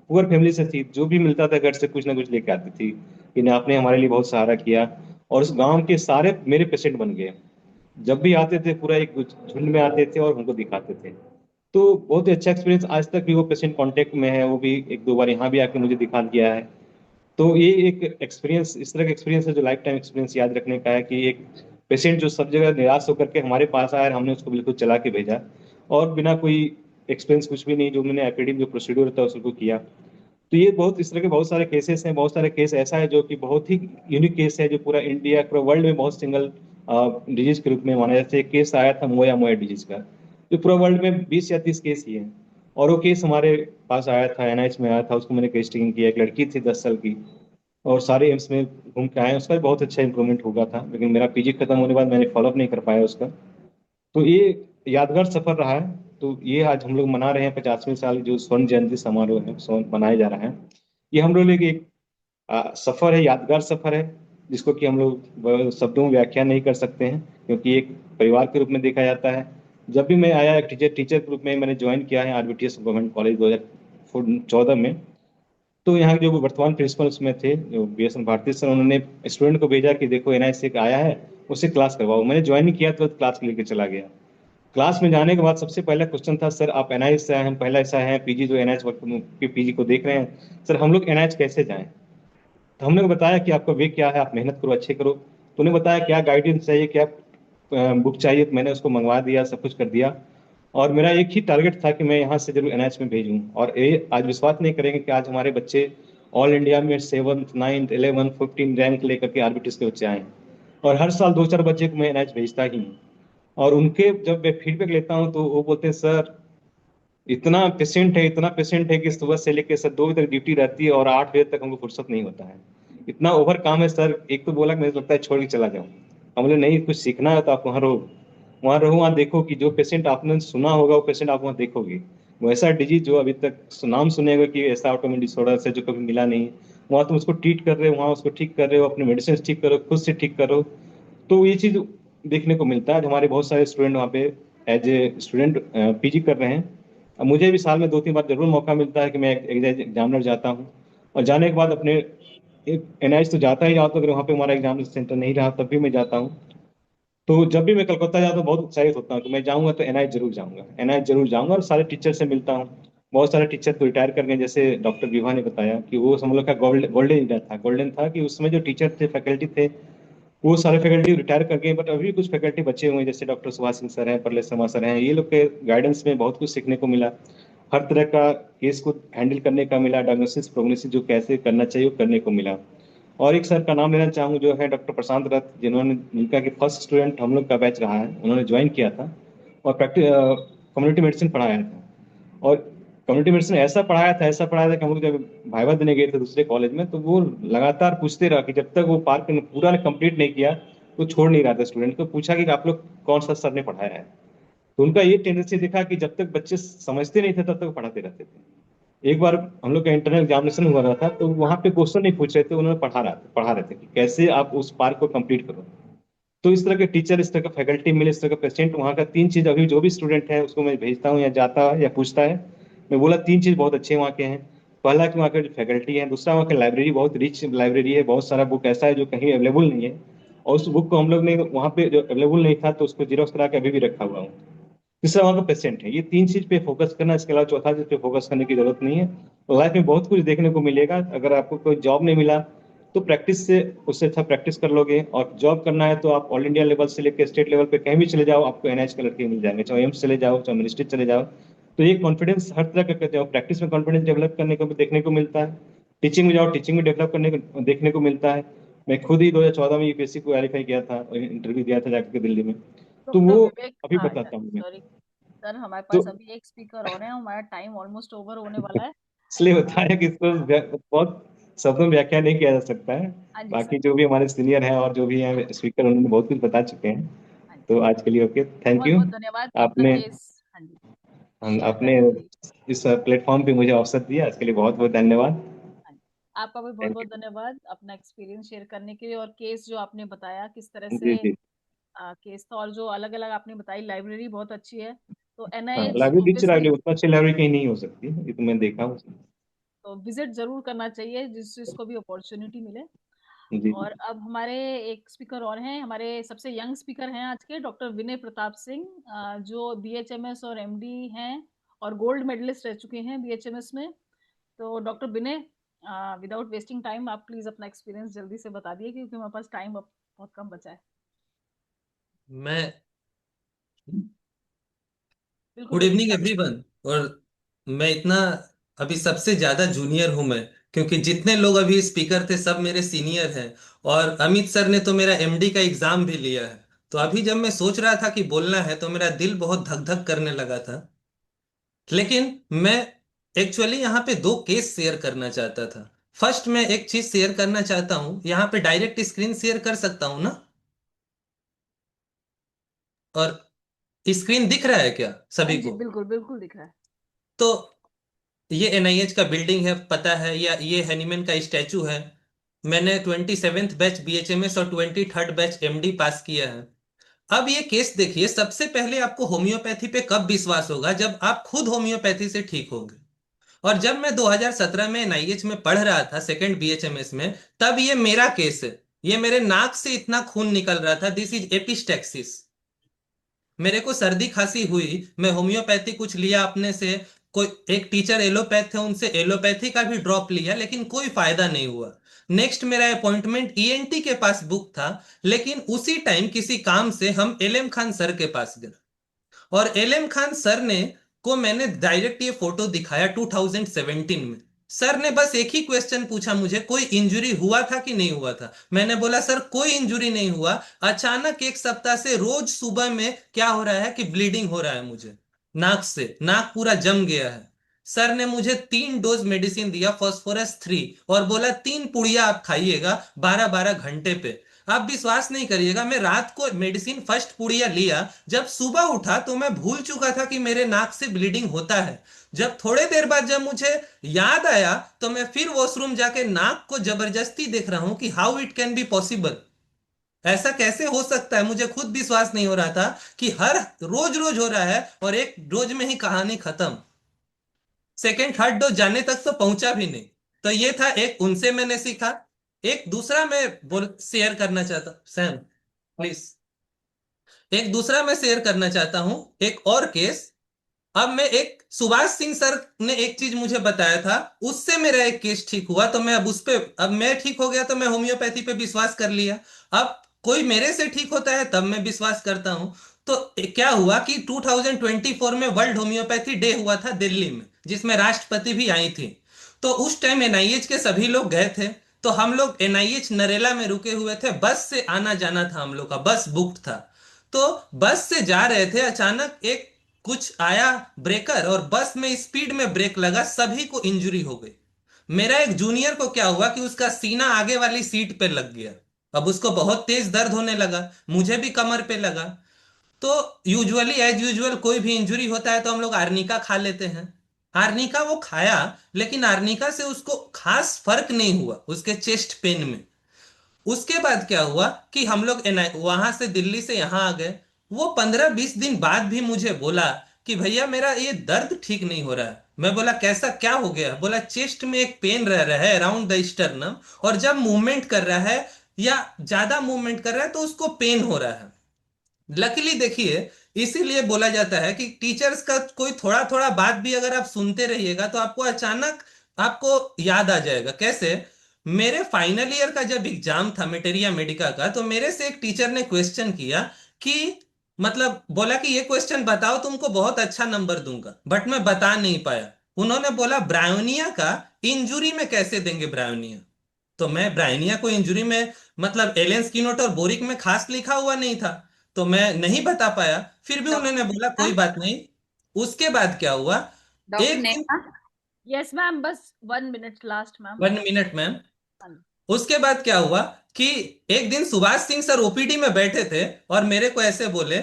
पुअर फैमिली से थी, जो भी मिलता था घर से कुछ ना कुछ लेके आती थी कि आपने हमारे लिए बहुत सहारा किया, और उस गांव के सारे मेरे पेशेंट बन गए। जब भी आते थे पूरा एक झुंड में आते थे और हमको दिखाते थे। तो बहुत ही अच्छा एक्सपीरियंस, आज तक भी वो पेशेंट कांटेक्ट में है, वो भी 1-2 बार यहाँ भी आके मुझे दिखा दिया है। तो ये एक एक्सपीरियंस, इस तरह का एक्सपीरियंस है जो लाइफ टाइम एक्सपीरियंस याद रखने का है, कि एक पेशेंट जो सब जगह निराश होकर के हमारे पास आया, हमने उसको बिल्कुल चला के भेजा और बिना कोई एक्सपेंस कुछ भी नहीं, जो मैंने एकेडमिक जो प्रोसीड्यूर होता है उसको किया। तो ये बहुत इस तरह के बहुत सारे केसेस हैं, बहुत सारे केस ऐसा है जो कि बहुत ही यूनिक केस है, जो पूरा इंडिया पूरा वर्ल्ड में बहुत सिंगल डिजीज के रूप में माना जाता है। एक केस आया था मोया मोया डिजीज का, जो पूरा वर्ल्ड में 20 या 30 केस ही है, और वो केस हमारे पास आया था, एनआईएच में आया था, उसको मैंने केस टेकिंग किया। एक लड़की थी 10 साल की, और सारे एम्स में घूम के आए, उसका भी बहुत अच्छा इंप्रूवमेंट होगा था, लेकिन मेरा पीजी खत्म होने के बाद मैंने फॉलोअप नहीं कर पाया उसका। तो ये यादगार सफर रहा है। तो ये आज हम लोग मना रहे हैं 50वीं साल जो स्वर्ण जयंती समारोह है, स्वर्ण मनाया जा रहा है। ये हम लोग के एक सफर है, यादगार सफर है, जिसको कि हम लोग शब्दों में व्याख्या नहीं कर सकते हैं, क्योंकि एक परिवार के रूप में देखा जाता है। जब भी मैं आया एक टीचर के रूप में मैंने ज्वाइन किया है आरबीटीएस गवर्नमेंट कॉलेज 2014 में। तो यहाँ के जो वर्तमान प्रिंसिपल उसमें थे जो BS भारती सर, उन्होंने स्टूडेंट को भेजा कि देखो एनआईएच से आया है, उससे क्लास करवाओ। मैंने ज्वाइन किया तो क्लास लेके चला गया। क्लास में जाने के बाद सबसे पहला क्वेश्चन था, सर आप एनआईएच से आए हैं, पहला ऐसा है पीजी जो एनआईएच के पीजी को देख रहे हैं, सर हम लोग एनआईएच कैसे जाएं। तो हमने बताया कि आपका वे क्या है, आप मेहनत करो, अच्छे करो। तो उन्हें बताया क्या गाइडेंस चाहिए, क्या बुक चाहिए, तो मैंने उसको मंगवा दिया, सब कुछ कर दिया। और मेरा एक ही टारगेट था कि मैं यहाँ से जरूर एनएच में भेजूँ। और ये आज विश्वास नहीं करेंगे कि आज हमारे बच्चे ऑल इंडिया में 7th 9th 11th 15 रैंक लेकर के आरबीटीएस के बच्चे आए हैं। और हर साल 2-4 बच्चे को मैं एनएच भेजता ही हूँ। और उनके जब मैं फीडबैक लेता हूँ तो वो बोलते हैं, सर इतना पेशेंट है कि सुबह से लेकर सर 2 बजे तक ड्यूटी रहती है और 8 बजे तक हमको फुर्सत नहीं होता है, इतना ओवर काम है सर। एक तो बोला कि मुझे लगता है छोड़ के चला जाऊँ। हम बोले नहीं, कुछ सीखना है तो आप वहाँ रहो, वहाँ रहो, वहाँ देखो कि जो पेशेंट आपने सुना होगा वो पेशेंट आप वहाँ देखोगे। वैसा डिजीज जो अभी तक नाम सुनेगा कि ऐसा ऑटोमिन डिसऑर्डर से जो कभी मिला नहीं, वहाँ तुम उसको ट्रीट कर रहे हो, वहाँ उसको ठीक कर रहे हो, अपने मेडिसिन ठीक करो, खुद से ठीक करो। तो ये चीज देखने को मिलता है। हमारे बहुत सारे स्टूडेंट वहाँ पे एज ए स्टूडेंट पीजी कर रहे हैं। अब मुझे भी साल में 2-3 बार जरूर मौका मिलता है कि मैं एग्जामिनर जाता हूँ, और जाने के बाद अपने एनआईएच तो जाता ही जाता हूँ, अगर वहाँ पे हमारा एग्जाम सेंटर नहीं रहा तब भी मैं जाता हूँ। तो जब भी मैं कलकत्ता जाता हूँ बहुत उत्साहित होता हूँ कि मैं जाऊँगा तो एनआईएच जरूर जाऊँगा, एनआईएच जरूर जाऊँगा, और सारे टीचर से मिलता हूँ। बहुत सारे टीचर तो रिटायर कर गए, जैसे डॉक्टर विभा ने बताया कि वो हम लोग का गोल्डन था कि उस समय जो टीचर थे, फैकल्टी थे, वो सारे फैकल्टी रिटायर कर गए, बट अभी कुछ फैकल्टी बचे हुए हैं, जैसे डॉक्टर सुभाष सिंह सर हैं, प्रलेस शर्मा सर हैं। ये लोग के गाइडेंस में बहुत कुछ सीखने को मिला, हर तरह का केस को हैंडल करने का मिला, डायग्नोसिस प्रोग्नोसिस जो कैसे करना चाहिए वो करने को मिला। और एक सर का नाम लेना चाहूँ जो है डॉक्टर प्रशांत रथ, जिन्होंने जिनका कि फर्स्ट स्टूडेंट हम लोग का बैच रहा है, उन्होंने ज्वाइन किया था और प्रैक्टिस कम्युनिटी मेडिसिन पढ़ाया था। और कम्युनिटी मेडिसिन ऐसा पढ़ाया था कि हम लोग जब भाइवा देने गए थे दूसरे कॉलेज में, तो वो लगातार पूछते रहा कि जब तक वो पार्क पूरा ने कंप्लीट नहीं किया तो छोड़ नहीं रहा था स्टूडेंट को। पूछा कि आप लोग कौन सा सर ने पढ़ाया है। तो उनका ये टेंडेंसी दिखा कि जब तक बच्चे समझते नहीं थे तब तक पढ़ाते रहते थे। एक बार हम लोग का इंटरनल एग्जामिनेशन हुआ रहा था, तो वहाँ पे क्वेश्चन नहीं पूछ रहे थे, उन्होंने पढ़ा रहे थे कि कैसे आप उस पार्क को कंप्लीट करो। तो इस तरह के टीचर, इस तरह का फैकल्टी मिले, इस तरह का पेशेंट, वहाँ का 3 चीज अभी जो भी स्टूडेंट है उसको मैं भेजता हूँ या जाता है या पूछता है, मैं बोला 3 चीज बहुत अच्छे वहाँ के हैं। पहला कि वहाँ के फैकल्टी है, दूसरा वहाँ की लाइब्रेरी बहुत रिच लाइब्रेरी है, बहुत सारा बुक ऐसा है जो कहीं अवेलेबल नहीं है, और उस बुक को हम लोग ने वहाँ पे जो अवेलेबल नहीं था तो उसको जीरोक्स करा के अभी भी रखा हुआ हूँ। तीसरा वहाँ का पेशेंट है। ये 3 चीज पे फोकस करना, इसके अलावा चौथा चीज पे फोकस करने की जरूरत नहीं है। लाइफ में बहुत कुछ देखने को मिलेगा। अगर आपको कोई जॉब नहीं मिला तो प्रैक्टिस से, उससे अच्छा प्रैक्टिस कर लोगे, और जॉब करना है तो आप ऑल इंडिया लेवल से लेकर स्टेट लेवल पे कहीं भी चले जाओ, आपको एनएच के लड़के मिल जाएंगे, चाहे एम्स चले जाओ, चाहे मिनिस्ट्री चले जाओ। तो ये कॉन्फिडेंस हर तरह का करते हो, प्रैक्टिस में कॉन्फिडेंस डेवलप करने को भी देखने को मिलता है, टीचिंग में जाओ टीचिंग में डेवलप करने को देखने को मिलता है। मैं खुद ही 2014 में यूपीएससी को क्वालिफाई किया था, इंटरव्यू दिया था जाकर के दिल्ली में। तो डॉक्टर वो विवेक, अभी बताता हूँ मैं। सॉरी सर, हमारे तो पास अभी एक स्पीकर और है, हमारा टाइम ऑलमोस्ट ओवर होने वाला है। इसलिए बताया कि इसको बहुत शब्दों में व्याख्या नहीं किया जा सकता है। हाँ जी सर। बाकी जो भी हमारे सीनियर हैं और जो भी हैं स्पीकर, उन्होंने बहुत कुछ बता चुके हैं। हाँ जी, तो आज के लिए ओके, थैंक बहुत यू। बहुत धन्यवाद अपना आपने केस, हाँ जी, शेयर आपने करने के लिए। इस प्लेटफॉर्म पे मुझे अवसर दिया, इसके लिए बहुत बहुत धन्यवाद। हाँ जी, आपका भी बहुत थैंक बहुत धन्यवाद अपना एक्सपीरियंस शेयर करने के लिए, और केस जो आपने बताया किस तरह यू। जी से जी। केस था, और जो अलग अलग आपने बताई, लाइब्रेरी बहुत अच्छी है। तो हाँ, NIH library rich obviously, library, उतना अच्छी लाइब्रेरी कहीं नहीं हो सकती, ये तो मैं देखा हूँ। तो विजिट जरूर करना चाहिए जिसको भी अपॉर्चुनिटी मिले। जी जी। और अब हमारे एक स्पीकर और हैं, हमारे सबसे यंग स्पीकर हैं आज के, डॉक्टर विनय प्रताप सिंह, जो बीएचएमएस और एमडी हैं और गोल्ड मेडलिस्ट रह चुके हैं बीएचएमएस में। तो डॉक्टर विनय, विदाउट वेस्टिंग टाइम, आप प्लीज अपना एक्सपीरियंस जल्दी से बता दिए, क्योंकि हमारे पास टाइम अब बहुत कम बचा है। मैं बिल्कुल गुड इवनिंग बिल्कुल। एवरीवन। और मैं इतना अभी सबसे ज्यादा जूनियर हूं मैं, क्योंकि जितने लोग अभी स्पीकर थे सब मेरे सीनियर हैं। और अमित सर ने तो मेरा एमडी का एग्जाम भी लिया है। तो अभी जब मैं सोच रहा था कि बोलना है तो मेरा दिल बहुत धक धक करने लगा था। लेकिन मैं एक्चुअली यहाँ पे दो केस शेयर करना चाहता था। फर्स्ट मैं एक चीज शेयर करना चाहता हूँ, यहाँ पे डायरेक्ट स्क्रीन शेयर कर सकता हूँ ना? और स्क्रीन दिख रहा है क्या हाँ सभी जी, को? बिल्कुल बिल्कुल दिख रहा है। तो ये एनआईएच का बिल्डिंग है, पता है, या ये हैनीमैन का स्टैचू है। मैंने 27th बैच बीएचएमएस और 23rd बैच एमडी पास किया है। अब ये केस देखिए, सबसे पहले आपको होम्योपैथी पे कब विश्वास होगा? जब आप खुद होम्योपैथी से ठीक होंगे। और जब मैं 2017 में एनआईएच में पढ़ रहा था सेकंड बीएचएमएस में, तब ये मेरा केस है। ये मेरे नाक से इतना खून निकल रहा था, दिस इज एपिस्टेक्सिस। मेरे को सर्दी खांसी हुई, मैं होम्योपैथी कुछ लिया अपने से। कोई एक टीचर एलोपैथ थे, उनसे एलोपैथी का भी ड्रॉप लिया, लेकिन कोई फायदा नहीं हुआ। नेक्स्ट मेरा अपॉइंटमेंट ईएनटी के पास बुक था, लेकिन उसी टाइम किसी काम से हम एलएम खान सर के पास गए। और एलएम खान सर ने को मैंने डायरेक्ट ये फोटो दिखाया 2017 में। सर ने बस एक ही क्वेश्चन पूछा मुझे, कोई इंजरी हुआ था कि नहीं हुआ था? मैंने बोला सर कोई इंजरी नहीं हुआ, अचानक एक सप्ताह से रोज सुबह में क्या हो रहा है कि ब्लीडिंग हो रहा है मुझे नाक से, नाक पूरा जम गया है। सर ने मुझे 3 डोज मेडिसिन दिया, फास्फोरस 3, और बोला 3 पुड़िया आप खाइएगा 12-12 घंटे पे। आप विश्वास नहीं करिएगा, मैं रात को मेडिसिन फर्स्ट पुड़िया लिया, जब सुबह उठा तो मैं भूल चुका था कि मेरे नाक से ब्लीडिंग होता है। जब थोड़े देर बाद जब मुझे याद आया तो मैं फिर वॉशरूम जाके नाक को जबरदस्ती देख रहा हूं कि how it can be possible. ऐसा कैसे हो सकता है? मुझे खुद विश्वास नहीं हो रहा था कि हर रोज रोज हो रहा है और एक डोज में ही कहानी खत्म। सेकेंड थर्ड डोज जाने तक तो पहुंचा भी नहीं। तो ये था एक, उनसे मैंने सीखा। एक दूसरा मैं बोल शेयर करना चाहता, सैम प्लीज। एक दूसरा मैं शेयर करना चाहता हूं, एक और केस। अब मैं एक सुभाष सिंह सर ने एक चीज मुझे बताया था, उससे मेरा एक केस ठीक हुआ, तो मैं अब उस पे, अब मैं ठीक हो गया तो मैं होम्योपैथी पे विश्वास कर लिया। अब कोई मेरे से ठीक होता है तब मैं विश्वास करता हूं। तो क्या हुआ कि 2024 में वर्ल्ड होम्योपैथी डे हुआ था दिल्ली में, जिसमें राष्ट्रपति भी आई थी। तो उस टाइम एनआईएच के सभी लोग गए थे। तो हम लोग एनआईएच नरेला में रुके हुए थे, बस से आना जाना था हम लोग का, बस बुक था। तो बस से जा रहे थे, अचानक एक कुछ आया ब्रेकर और बस में स्पीड में ब्रेक लगा, सभी को इंजरी हो गई। मेरा एक जूनियर को क्या हुआ कि उसका सीना आगे वाली सीट पे लग गया। अब उसको बहुत तेज दर्द होने लगा, मुझे भी कमर पे लगा। तो यूजुअली एज यूजुअल कोई भी इंजरी होता है तो हम लोग आर्निका खा लेते हैं। आर्निका वो खाया, लेकिन आर्निका से उसको खास फर्क नहीं हुआ उसके चेस्ट पेन में। उसके बाद क्या हुआ कि हम लोग वहां से दिल्ली से यहाँ आ गए। वो 15-20 दिन बाद भी मुझे बोला कि भैया मेरा ये दर्द ठीक नहीं हो रहा है। मैं बोला कैसा, क्या हो गया? बोला चेस्ट में एक पेन रह रहा है अराउंड द स्टर्नम, और जब मूवमेंट कर रहा है या ज्यादा मूवमेंट कर रहा है तो उसको पेन हो रहा है। लकीली देखिए, इसीलिए बोला जाता है कि टीचर्स का कोई थोड़ा थोड़ा बात भी अगर आप सुनते रहिएगा तो आपको अचानक आपको याद आ जाएगा। कैसे? मेरे फाइनल ईयर का जब एग्जाम था मेटेरिया मेडिका का, तो मेरे से एक टीचर ने क्वेश्चन किया कि मतलब बोला कि ये क्वेश्चन बताओ, तुमको बहुत अच्छा नंबर दूंगा, बट मैं बता नहीं पाया। उन्होंने बोला ब्रायोनिया का इंजुरी में कैसे देंगे ब्रायोनिया? तो मैं ब्रायनिया को इंजरी में, मतलब एलेन स्किनोट और बोरिक में खास लिखा हुआ नहीं था, तो मैं नहीं बता पाया। फिर भी उन्होंने बोला कोई बात नहीं। उसके बाद क्या हुआ, डॉक्टर एक दिन, नेहा। यस मैम, बस 1 minute last ma'am. 1 minute ma'am. उसके बाद क्या हुआ कि एक दिन सुभाष सिंह सर ओपीडी में बैठे थे और मेरे को ऐसे बोले,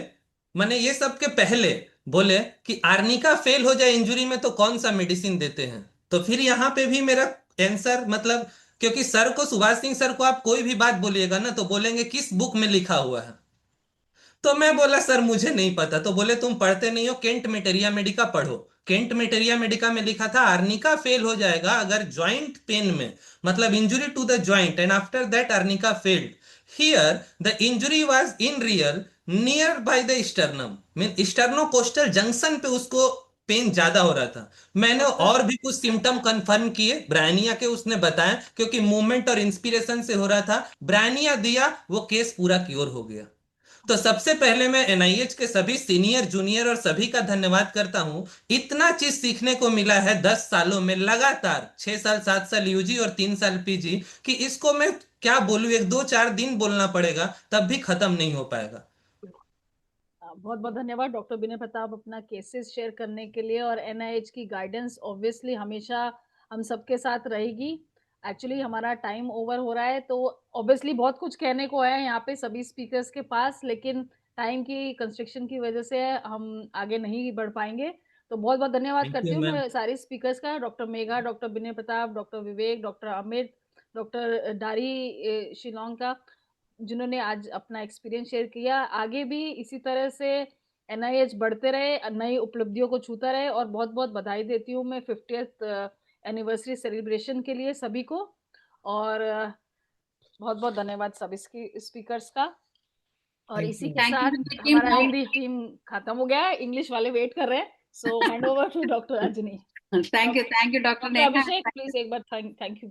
मैंने ये सब के पहले बोले कि आर्निका फेल हो जाए इंजरी में तो कौन सा मेडिसिन देते हैं? तो फिर यहाँ पे भी मेरा आंसर, मतलब क्योंकि सर को, सुभाष सिंह सर को आप कोई भी बात बोलिएगा ना तो बोलेंगे किस बुक में लिखा हुआ है। तो मैं बोला सर मुझे नहीं पता। तो बोले तुम पढ़ते नहीं हो, केंट मेटेरिया मेडिका पढ़ो। केंट मेटेरिया मेडिका में लिखा था आर्निका फेल हो जाएगा अगर जॉइंट पेन में, मतलब injury to the joint, and after that arnica failed. Here the injury was in real near by the sternum, mean sternocostal junction पे उसको पेन ज्यादा हो रहा था। मैंने और भी कुछ सिम्टम कंफर्म किए ब्रायनिया के, उसने बताया, क्योंकि मूवमेंट और इंस्पिरेशन से हो रहा था। ब्रायनिया दिया, वो केस पूरा क्योर हो गया। तो सबसे पहले मैं एनआईएच के सभी सीनियर जूनियर और सभी का धन्यवाद करता हूं। इतना चीज सीखने को मिला है 10 सालों में लगातार, 6 साल 7 साल यूजी और 3 साल पीजी, कि इसको मैं क्या बोलूं, 1 2 4 दिन बोलना पड़ेगा तब भी खत्म नहीं हो पाएगा। बहुत बहुत धन्यवाद डॉक्टर विनय प्रताप अपना केसेस शेयर करने के लिए। और एनआईएच की गाइडेंस ऑब्वियसली हमेशा हम सबके साथ रहेगी। एक्चुअली हमारा टाइम ओवर हो रहा है, तो ऑब्वियसली बहुत कुछ कहने को है यहाँ पे सभी स्पीकर्स के पास, लेकिन टाइम की कंस्ट्रिक्शन की वजह से हम आगे नहीं बढ़ पाएंगे। तो बहुत बहुत धन्यवाद थैंक करती यू हूँ मैम। मैं सारे स्पीकर्स का, डॉक्टर मेघा, डॉक्टर विनय प्रताप, डॉक्टर विवेक, डॉक्टर अमित, डॉक्टर डारी शिलोंग का, जिन्होंने आज अपना एक्सपीरियंस शेयर किया। आगे भी इसी तरह से एनआईएच बढ़ते रहे, नई उपलब्धियों को छूता रहे। और बहुत बहुत बधाई देती हूँ मैं 50th एनिवर्सरी सेलिब्रेशन के लिए सभी को। और बहुत बहुत धन्यवाद सभी स्पीकर्स का। और थैंक इसी यू के मैम। साथ हमारा हिंदी टीम खत्म हो गया है, इंग्लिश वाले वेट कर रहे हैं। So hand over to doctor Anjani. Thank you doctor doctor Abhishek, please एक बार थैंक यू।